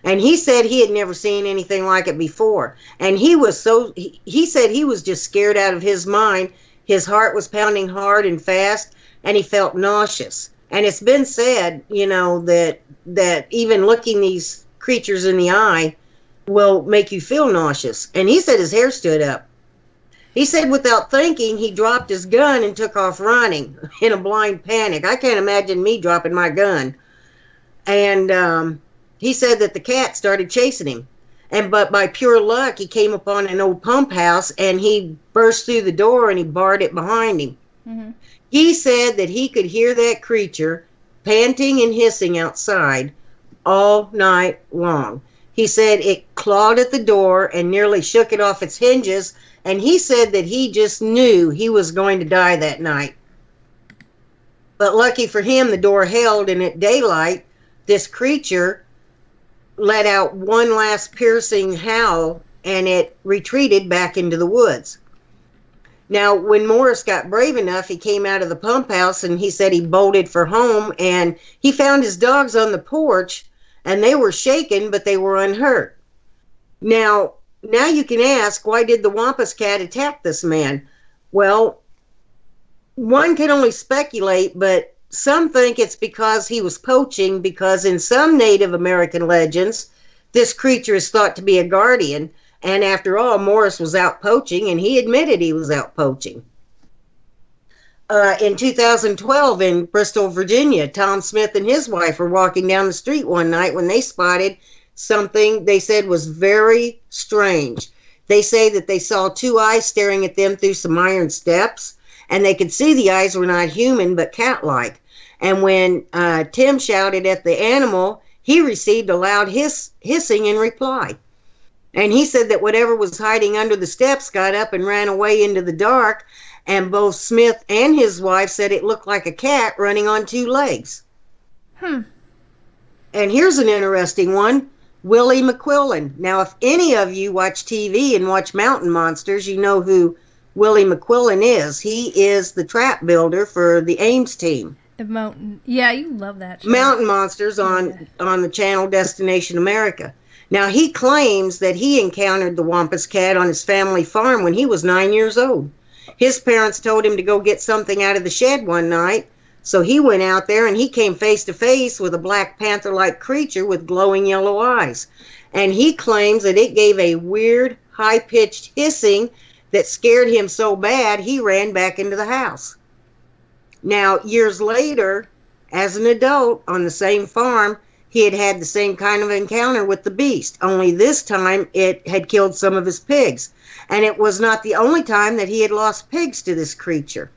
And he said he had never seen anything like it before. And he said he was just scared out of his mind. His heart was pounding hard and fast, and he felt nauseous. And it's been said, that even looking these creatures in the eye will make you feel nauseous. And he said his hair stood up. He said without thinking, he dropped his gun and took off running in a blind panic. I can't imagine me dropping my gun. And he said that the cat started chasing him. But by pure luck, he came upon an old pump house, and he burst through the door and he barred it behind him. Mm-hmm. He said that he could hear that creature panting and hissing outside all night long. He said it clawed at the door and nearly shook it off its hinges, and he said that he just knew he was going to die that night. But lucky for him, the door held, and at daylight, this creature let out one last piercing howl, and it retreated back into the woods. Now, when Morris got brave enough, he came out of the pump house, and he said he bolted for home, and he found his dogs on the porch, and they were shaken, but they were unhurt. Now you can ask, why did the Wampus cat attack this man? Well, one can only speculate, but some think it's because he was poaching, because in some Native American legends, this creature is thought to be a guardian. And after all, Morris was out poaching, and he admitted he was out poaching. In 2012 in Bristol, Virginia, Tom Smith and his wife were walking down the street one night when they spotted something they said was very strange. They say that they saw 2 eyes staring at them through some iron steps, and they could see the eyes were not human but cat-like. And when Tim shouted at the animal, he received a loud hissing in reply. And he said that whatever was hiding under the steps got up and ran away into the dark, and both Smith and his wife said it looked like a cat running on 2 legs. And here's an interesting one. Willie McQuillan. Now, if any of you watch TV and watch Mountain Monsters, you know who Willie McQuillan is. He is the trap builder for the Ames team. The mountain. Yeah, you love that show. Mountain Monsters on the channel Destination America. Now, he claims that he encountered the Wampus cat on his family farm when he was 9 years old. His parents told him to go get something out of the shed one night, so he went out there and he came face to face with a Black Panther-like creature with glowing yellow eyes. And he claims that it gave a weird, high-pitched hissing that scared him so bad he ran back into the house. Now, years later, as an adult on the same farm, he had had the same kind of encounter with the beast, only this time it had killed some of his pigs. And it was not the only time that he had lost pigs to this creature.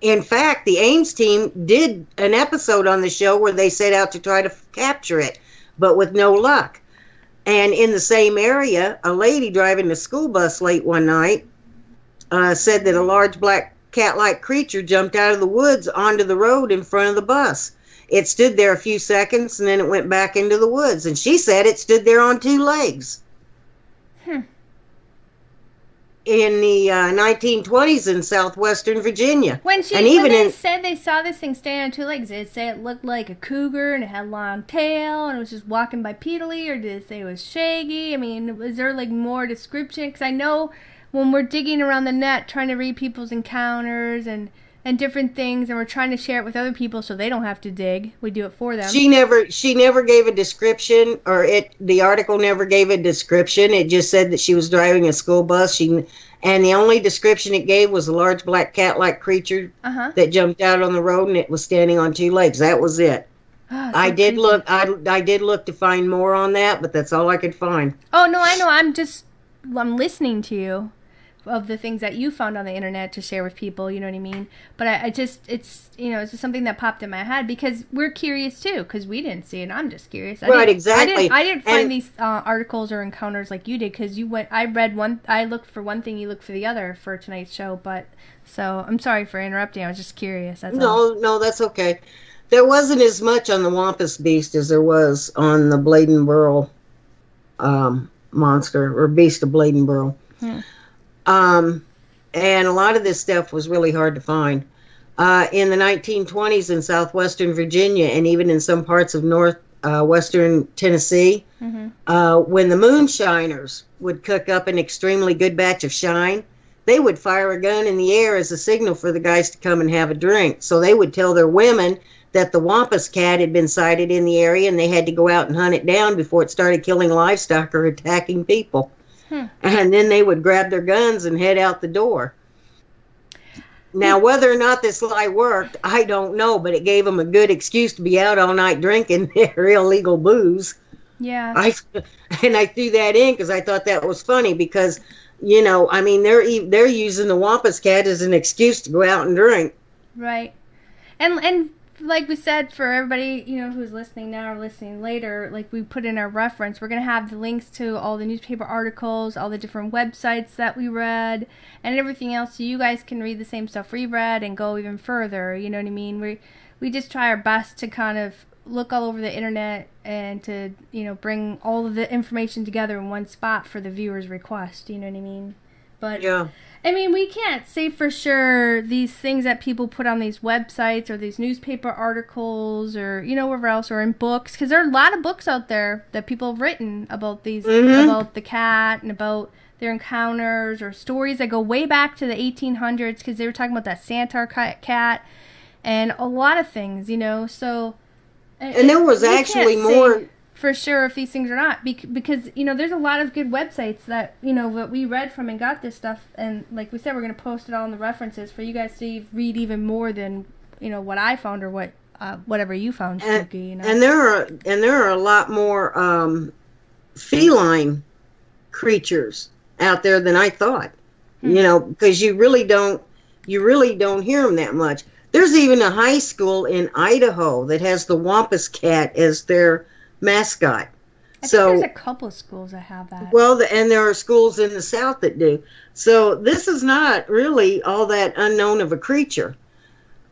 In fact, the Ames team did an episode on the show where they set out to try to capture it, but with no luck. And in the same area, a lady driving a school bus late one night said that a large black cat-like creature jumped out of the woods onto the road in front of the bus. It stood there a few seconds, and then it went back into the woods. And she said it stood there on two legs. In the 1920s in southwestern Virginia. When they said they saw this thing stand on two legs, did it say it looked like a cougar and it had a long tail and it was just walking bipedally, or did it say it was shaggy? I mean, was there like more description? Because I know when we're digging around the net trying to read people's encounters and different things, and we're trying to share it with other people so they don't have to dig, we do it for them. She never gave a description, or the article never gave a description. It just said that she was driving a school bus. And the only description it gave was a large black cat-like creature that jumped out on the road, and it was standing on two legs. That was it. Oh, I did look to find more on that, but that's all I could find. Oh no, I know. I'm listening to you, of the things that you found on the internet to share with people, you know what I mean? But it's just something that popped in my head because we're curious too, because we didn't see it. I'm just curious. Exactly. I didn't find these articles or encounters like you did, because I looked for one thing, you looked for the other for tonight's show. But so I'm sorry for interrupting. I was just curious. No, that's okay. There wasn't as much on the Wampus Beast as there was on the Bladenboro monster, or Beast of Bladenboro. And a lot of this stuff was really hard to find. In the 1920s in southwestern Virginia, and even in some parts of western Tennessee, when the moonshiners would cook up an extremely good batch of shine, they would fire a gun in the air as a signal for the guys to come and have a drink. So they would tell their women that the Wampus cat had been sighted in the area, and they had to go out and hunt it down before it started killing livestock or attacking people. And then they would grab their guns and head out the door. Now, whether or not this lie worked, I don't know, but it gave them a good excuse to be out all night drinking their illegal booze. Yeah. I threw that in because I thought that was funny because, they're using the Wampus cat as an excuse to go out and drink. Right. And like we said, for everybody, who's listening now or listening later, like we put in our reference, we're going to have the links to all the newspaper articles, all the different websites that we read, and everything else, so you guys can read the same stuff we read and go even further, you know what I mean? We just try our best to kind of look all over the internet and to, bring all of the information together in one spot for the viewer's request, you know what I mean? But yeah. I mean, we can't say for sure these things that people put on these websites or these newspaper articles or, wherever else, or in books, because there are a lot of books out there that people have written about these, about the cat and about their encounters, or stories that go way back to the 1800s, because they were talking about that Santar cat and a lot of things, so. And there was actually more. For sure if these things are not, because there's a lot of good websites that that we read from and got this stuff, and like we said, we're going to post it all in the references for you guys to read even more than what I found, or whatever you found, Smokey, and there are a lot more feline creatures out there than I thought, because you really don't hear them that much. There's even a high school in Idaho that has the Wampus cat as their mascot. I think there's a couple of schools that have that. Well, and there are schools in the South that do. So this is not really all that unknown of a creature.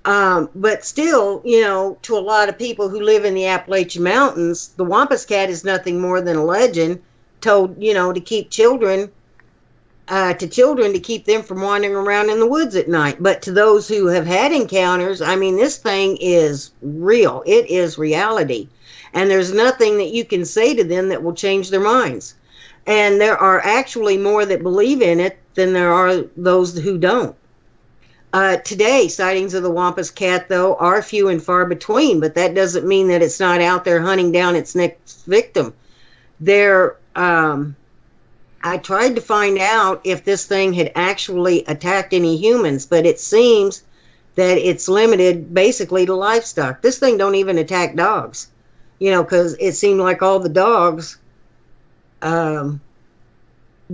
But still, to a lot of people who live in the Appalachian Mountains, the Wampus cat is nothing more than a legend told, to keep children to keep them from wandering around in the woods at night. But to those who have had encounters, this thing is real. It is reality. And there's nothing that you can say to them that will change their minds. And there are actually more that believe in it than there are those who don't. Today, sightings of the Wampus cat, though, are few and far between, but that doesn't mean that it's not out there hunting down its next victim. I tried to find out if this thing had actually attacked any humans, but it seems that it's limited basically to livestock. This thing don't even attack dogs, because it seemed like all the dogs got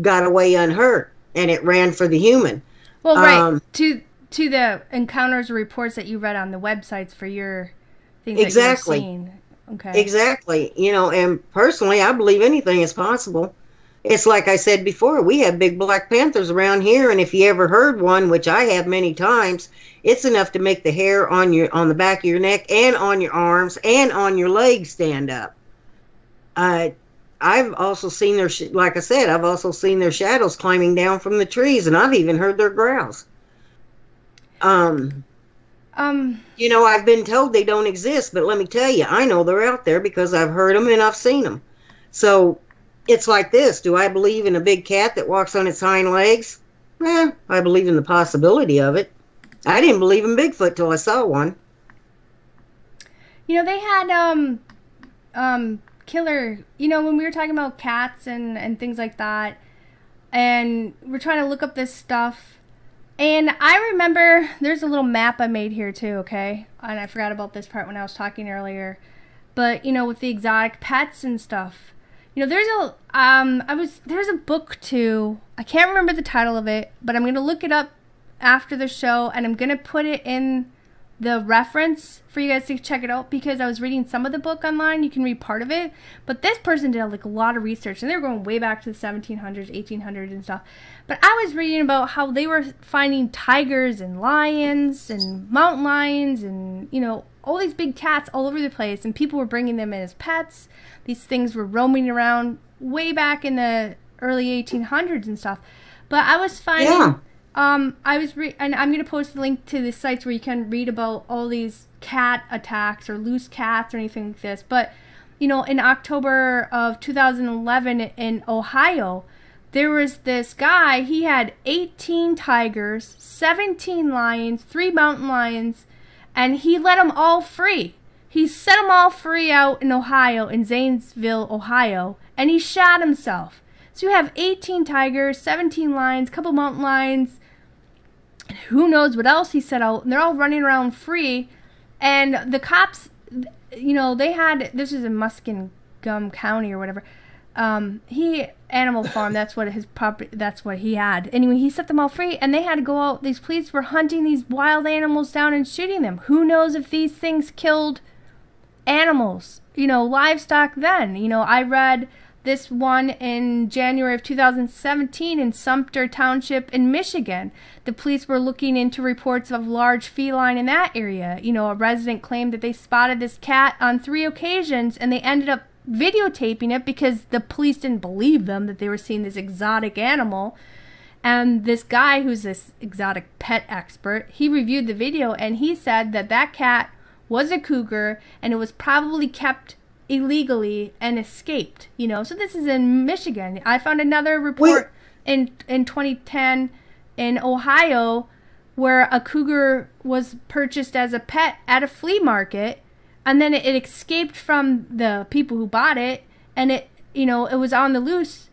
away unhurt, and it ran for the human. Well, right. To the encounters or reports that you read on the websites for your things exactly. that you've seen. Okay. Exactly. And personally, I believe anything is possible. It's like I said before, we have big black panthers around here, and if you ever heard one, which I have many times, it's enough to make the hair on the back of your neck and on your arms and on your legs stand up. I've also seen like I said, I've also seen their shadows climbing down from the trees, and I've even heard their growls. I've been told they don't exist, but let me tell you, I know they're out there because I've heard them and I've seen them. So it's like this. Do I believe in a big cat that walks on its hind legs? I believe in the possibility of it. I didn't believe in Bigfoot till I saw one. They had killer, when we were talking about cats and things like that, and we're trying to look up this stuff, and I remember there's a little map I made here too, okay? And I forgot about this part when I was talking earlier. But, with the exotic pets and stuff, there's a book too. I can't remember the title of it, but I'm going to look it up after the show, and I'm going to put it in the reference for you guys to check it out, because I was reading some of the book online. You can read part of it, but this person did a lot of research, and they were going way back to the 1700s, 1800s and stuff. But I was reading about how they were finding tigers and lions and mountain lions and, all these big cats all over the place, and people were bringing them in as pets. These things were roaming around way back in the early 1800s and stuff. But I was finding... Yeah. And I'm going to post a link to the sites where you can read about all these cat attacks or loose cats or anything like this. But, in October of 2011 in Ohio, there was this guy. He had 18 tigers, 17 lions, 3 mountain lions, and he let them all free. He set them all free out in Ohio, in Zanesville, Ohio, and he shot himself. So you have 18 tigers, 17 lions, a couple mountain lions, and who knows what else he set out. And they're all running around free. And the cops, they had, this is in Muskingum County or whatever. Animal farm, that's what his property, that's what he had. Anyway, he set them all free, and they had to go out. These police were hunting these wild animals down and shooting them. Who knows if these things killed animals, livestock then. I read this one in January of 2017 in Sumter Township in Michigan. The police were looking into reports of large feline in that area. A resident claimed that they spotted this cat on 3 occasions, and they ended up videotaping it because the police didn't believe them that they were seeing this exotic animal. And this guy, who's this exotic pet expert, he reviewed the video, and he said that cat was a cougar, and it was probably kept illegally and escaped. So this is in Michigan. I found another report in 2010 in Ohio where a cougar was purchased as a pet at a flea market, and then it escaped from the people who bought it, and it was on the loose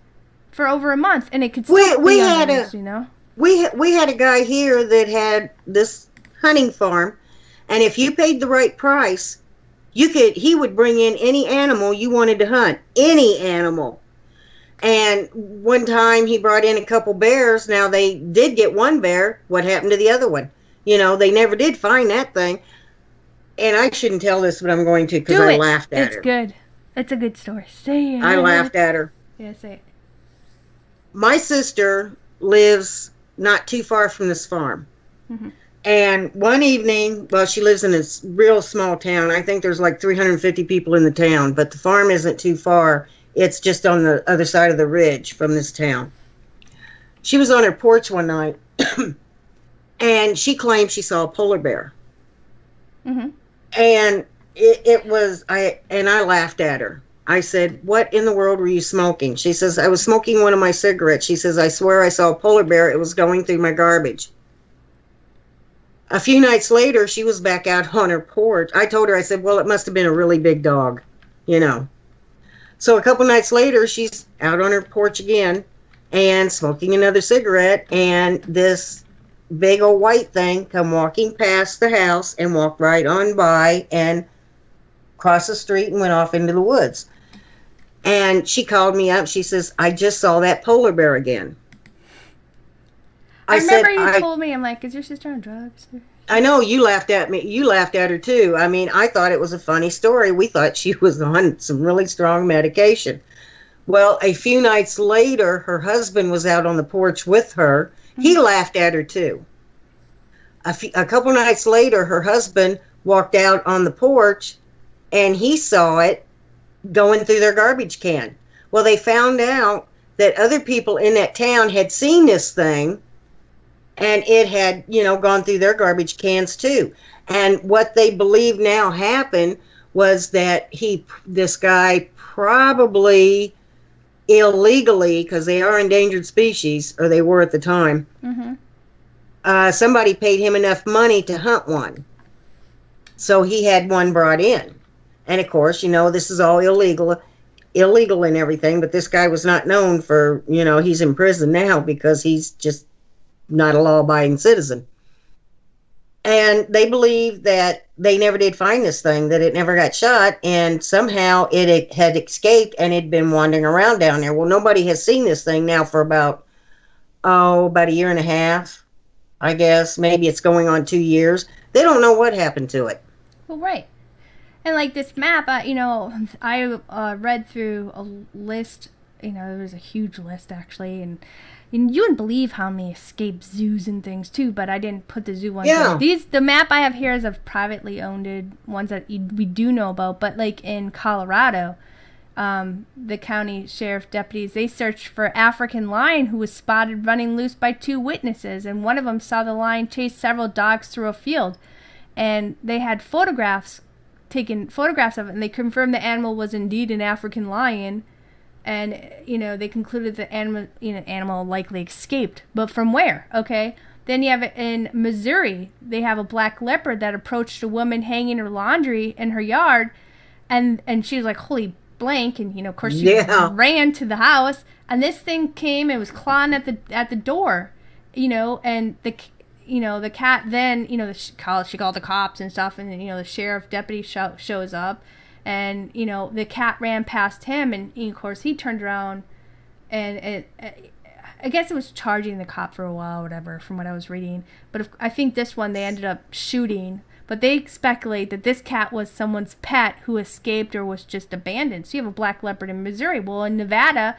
for over a month, and it could still be on the loose, We had a guy here that had this hunting farm, and if you paid the right price, he would bring in any animal you wanted to hunt, any animal. And one time he brought in a couple bears. Now they did get one bear. What happened to the other one? They never did find that thing. And I shouldn't tell this, but I'm going to because I laughed at her. It's good. It's a good story. Say it. I laughed at her. Yeah, say it. My sister lives not too far from this farm. Mm-hmm. And one evening, she lives in a real small town. I think there's like 350 people in the town, but the farm isn't too far. It's just on the other side of the ridge from this town. She was on her porch one night, and she claimed she saw a polar bear. Mm-hmm. And I laughed at her. I said, "What in the world were you smoking?" She says, "I was smoking one of my cigarettes." She says, "I swear I saw a polar bear. It was going through my garbage." A few nights later, she was back out on her porch. I told her, I said, "Well, it must have been a really big dog, So a couple nights later, she's out on her porch again, and smoking another cigarette, and this big old white thing come walking past the house and walked right on by and crossed the street and went off into the woods. And she called me up. She says, I just saw that polar bear again. I remember you told me, I'm like, is your sister on drugs? I know, you laughed at me. You laughed at her too. I mean, I thought it was a funny story. We thought she was on some really strong medication. Well, a few nights later, her husband was out on the porch with her. He laughed at her too. A couple nights later, her husband walked out on the porch and he saw it going through their garbage can. Well, they found out that other people in that town had seen this thing, and it had, gone through their garbage cans too. And what they believe now happened was that this guy probably illegally, because they are endangered species, or they were at the time, somebody paid him enough money to hunt one. So he had one brought in. And of course, this is all illegal and everything, but this guy was not known for, he's in prison now because he's just not a law-abiding citizen. And they believe that they never did find this thing, that it never got shot, and somehow it had escaped and had been wandering around down there. Well, nobody has seen this thing now for about a year and a half, I guess. Maybe it's going on 2 years. They don't know what happened to it. Well, right. And like this map, I read through a list, there was a huge list actually, and you wouldn't believe how many escaped zoos and things too, but I didn't put the zoo ones in. The map I have here is of privately owned ones that we do know about, but like in Colorado, the county sheriff deputies, they searched for African lion who was spotted running loose by 2 witnesses, and one of them saw the lion chase several dogs through a field, and they had taken photographs of it, and they confirmed the animal was indeed an African lion, and they concluded the animal likely escaped, but from where? Okay, then you have it in Missouri. They have a black leopard that approached a woman hanging her laundry in her yard, and she was like, holy blank, and of course she ran to the house, and this thing came and was clawing at the door, and the cat then, she called the cops and stuff, and then, the sheriff deputy shows up, and, the cat ran past him, and, of course, he turned around, and I guess it was charging the cop for a while, or whatever, from what I was reading, but I think this one they ended up shooting, but they speculate that this cat was someone's pet who escaped or was just abandoned. So you have a black leopard in Missouri. Well, in Nevada,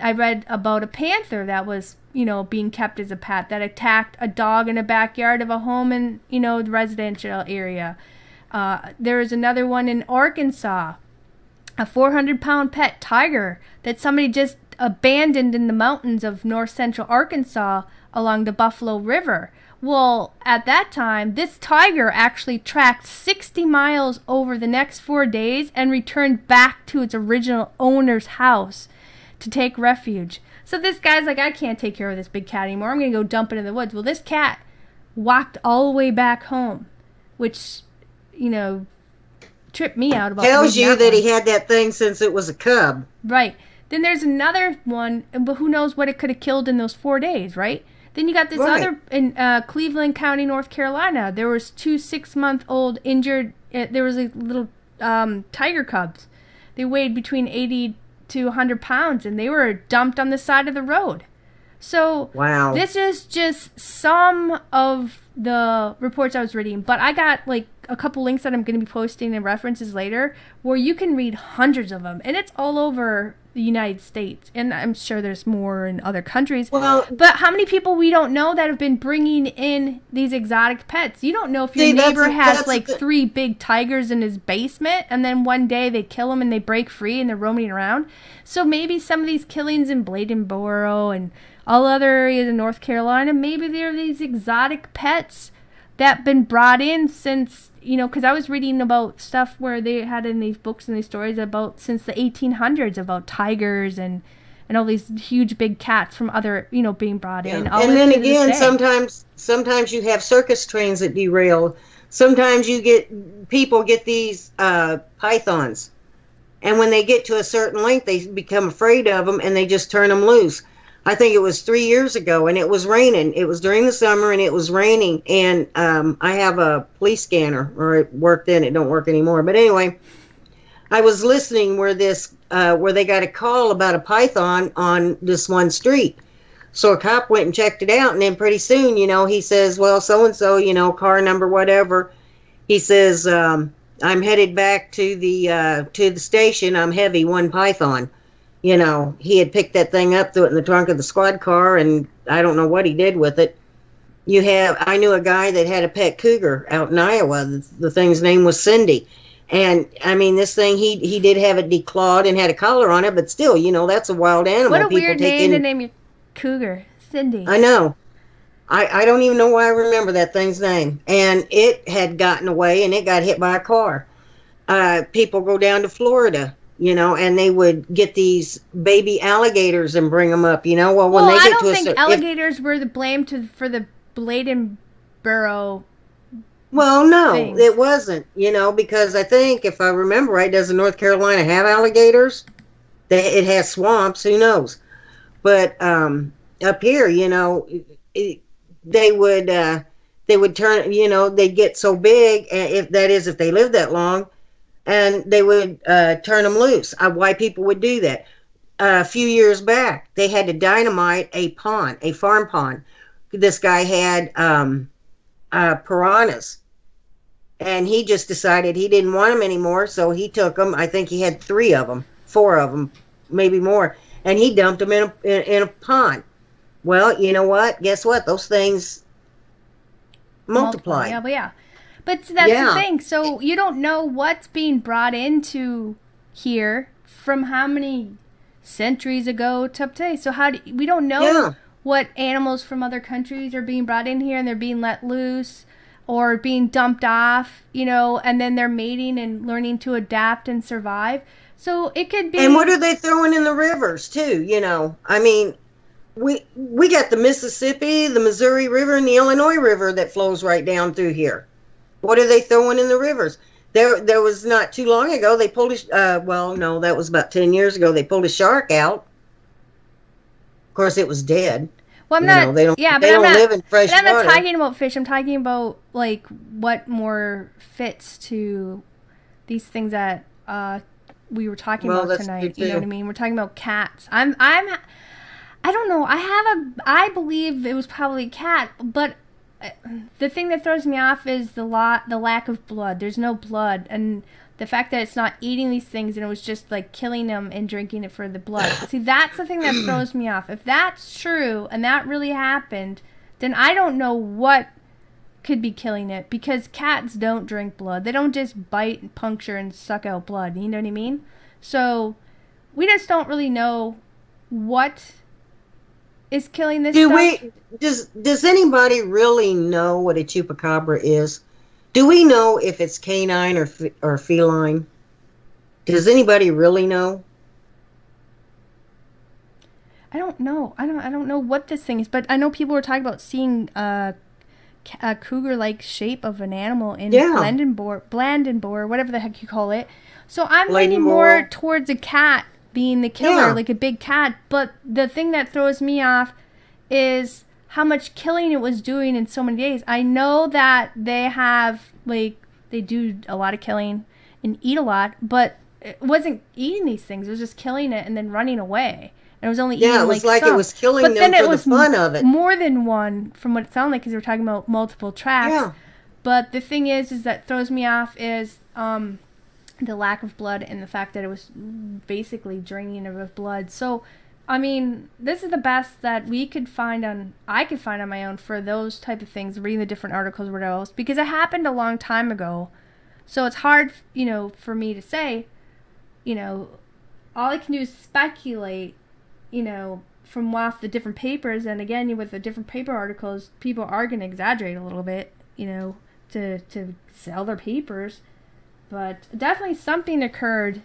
I read about a panther that was, being kept as a pet that attacked a dog in a backyard of a home in, the residential area. There was another one in Arkansas, a 400-pound pet tiger that somebody just abandoned in the mountains of north central Arkansas along the Buffalo River. Well, at that time, this tiger actually tracked 60 miles over the next 4 days and returned back to its original owner's house to take refuge. So this guy's like, I can't take care of this big cat anymore. I'm going to go dump it in the woods. Well, this cat walked all the way back home, which, tripped me out about. Tells you that he had that thing since it was a cub. Right. Then there's another one, but who knows what it could have killed in those 4 days, right? Then you got this other in Cleveland County, North Carolina. There was 2 6-month-old injured. There was a little tiger cubs. They weighed between 80 to 100 pounds, and they were dumped on the side of the road. So this is just some of the reports I was reading, but I got like a couple links that I'm going to be posting and references later where you can read hundreds of them, and it's all over the United States, and I'm sure there's more in other countries. Well, but how many people we don't know that have been bringing in these exotic pets? You don't know if your neighbor has like 3 big tigers in his basement, and then one day they kill them and they break free and they're roaming around. So maybe some of these killings in Bladenboro and all other areas in North Carolina, maybe there are these exotic pets that been brought in since, because I was reading about stuff where they had in these books and these stories about since the 1800s about tigers and all these huge big cats from other, being brought in. And then again, sometimes you have circus trains that derail. Sometimes people get these pythons, and when they get to a certain length, they become afraid of them and they just turn them loose. I think it was 3 years ago, and it was raining. It was during the summer, and it was raining. And I have a police scanner, or it worked then. It don't work anymore. But anyway, I was listening where they got a call about a python on this one street. So a cop went and checked it out, and then pretty soon, he says, well, so and so, car number whatever. He says, I'm headed back to the station. I'm heavy, one python. He had picked that thing up, threw it in the trunk of the squad car, and I don't know what he did with it. I knew a guy that had a pet cougar out in Iowa. The thing's name was Cindy. And I mean, this thing, he did have it declawed and had a collar on it, but still, that's a wild animal. What a weird name to name your cougar, Cindy. I know. I don't even know why I remember that thing's name. And it had gotten away, and it got hit by a car. People go down to Florida, and they would get these baby alligators and bring them up, Well, when they get I don't think alligators were the blame for the Bladenboro. Well, no, things. It wasn't, because I think, if I remember right, doesn't North Carolina have alligators? It has swamps, who knows? But up here, they would turn, they'd get so big, if they lived that long, and they would turn them loose. Why people would do that? A few years back, they had to dynamite a farm pond. This guy had piranhas, and he just decided he didn't want them anymore, so he took them. I think he had 4 of them, maybe more, and he dumped them in a pond. Well, you know what? Guess what? Those things multiply. Yeah. But that's the thing. So you don't know what's being brought into here from how many centuries ago to today. So we don't know what animals from other countries are being brought in here and they're being let loose or being dumped off, and then they're mating and learning to adapt and survive. So it could be. And what are they throwing in the rivers too? I mean, we got the Mississippi, the Missouri River, and the Illinois River that flows right down through here. What are they throwing in the rivers? There was not too long ago, they pulled that was about 10 years ago, they pulled a shark out. Of course, it was dead. Well, I'm not. They don't live in fresh water. I'm not talking about fish. I'm talking about like what more fits to these things that we were talking about tonight. You know what I mean? We're talking about cats. I don't know. I believe it was probably a cat, but the thing that throws me off is the lack of blood. There's no blood, and the fact that it's not eating these things and it was just like killing them and drinking it for the blood. See, that's the thing that throws me off. If that's true and that really happened, then I don't know what could be killing it, because cats don't drink blood. They don't just bite and puncture and suck out blood. You know what I mean? So we just don't really know what is killing this stuff. Does anybody really know what a chupacabra is? Do we know if it's canine or feline? Does anybody really know? I don't know. I don't know what this thing is, but I know people were talking about seeing a cougar-like shape of an animal in Bladenboro, whatever the heck you call it. So I'm leaning more towards a cat being the killer, like a big cat. But the thing that throws me off is how much killing it was doing in so many days. I know that they do a lot of killing and eat a lot, but it wasn't eating these things. It was just killing it and then running away. And it was only eating it was like some. It was killing them for the fun of it. More than one, from what it sounded like, because they were talking about multiple tracks. Yeah. But the thing is that throws me off is the lack of blood and the fact that it was basically draining of blood. So, I mean, this is the best that I could find on my own for those type of things, reading the different articles or whatever else, because it happened a long time ago. So it's hard, for me to say, all I can do is speculate, from off the different papers. And again, with the different paper articles, people are going to exaggerate a little bit, to sell their papers. But definitely something occurred.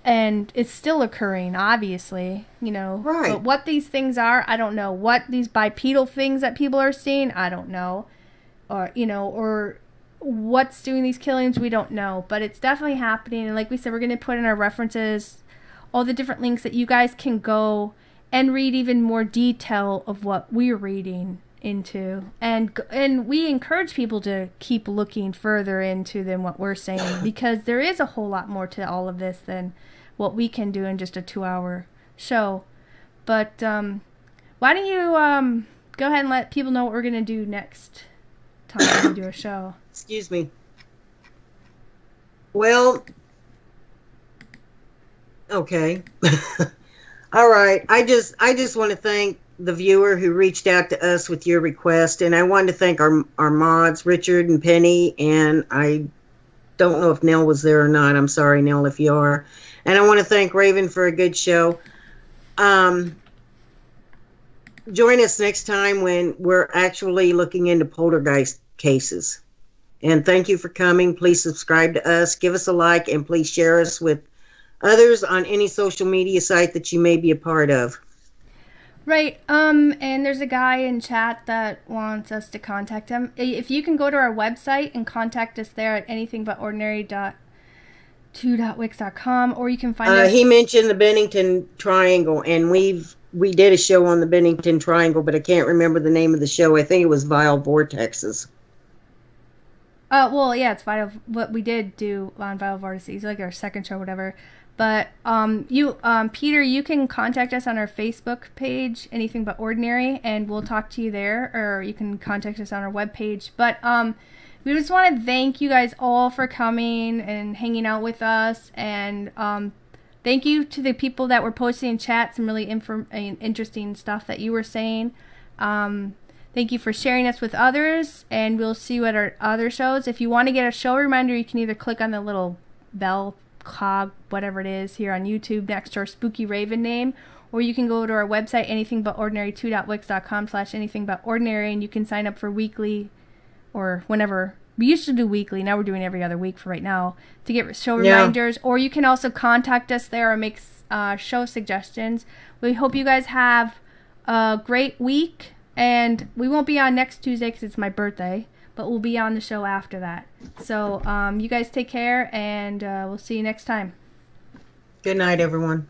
And it's still occurring, obviously, Right. But what these things are, I don't know. What these bipedal things that people are seeing, I don't know. Or, or what's doing these killings, we don't know. But it's definitely happening. And like we said, we're going to put in our references all the different links that you guys can go and read even more detail of what we're reading into. And we encourage people to keep looking further into than what we're saying, because there is a whole lot more to all of this than what we can do in just a 2-hour show. But why don't you go ahead and let people know what we're going to do next time we do a show. Excuse me. Well, okay. All right. I just want to thank the viewer who reached out to us with your request, and I wanted to thank our mods, Richard and Penny, and I don't know if Nell was there or not. I'm sorry, Nell, if you are. And I want to thank Raven for a good show. Join us next time when we're actually looking into poltergeist cases. And thank you for coming. Please subscribe to us, give us a like, and please share us with others on any social media site that you may be a part of. Right. And there's a guy in chat that wants us to contact him. If you can go to our website and contact us there at anythingbutordinary.2.wix.com, or you can find us. He mentioned the Bennington Triangle, and we did a show on the Bennington Triangle, but I can't remember the name of the show. I think it was Vile Vortexes. Well, yeah, it's Vital. What we did do on Vital Vortices, like our second show, whatever. But Peter, you can contact us on our Facebook page, Anything But Ordinary, and we'll talk to you there, or you can contact us on our webpage. But we just want to thank you guys all for coming and hanging out with us, and thank you to the people that were posting in chat some really interesting stuff that you were saying. Thank you for sharing us with others, and we'll see you at our other shows. If you want to get a show reminder, you can either click on the little bell cog, whatever it is, here on YouTube next to our Spooky Raven name, or you can go to our website, anythingbutordinary2.wix.com/anythingbutordinary, and you can sign up for weekly, or whenever. We used to do weekly, now we're doing every other week for right now, to get show reminders, or you can also contact us there or make show suggestions. We hope you guys have a great week. And we won't be on next Tuesday because it's my birthday, but we'll be on the show after that. So you guys take care, and we'll see you next time. Good night, everyone.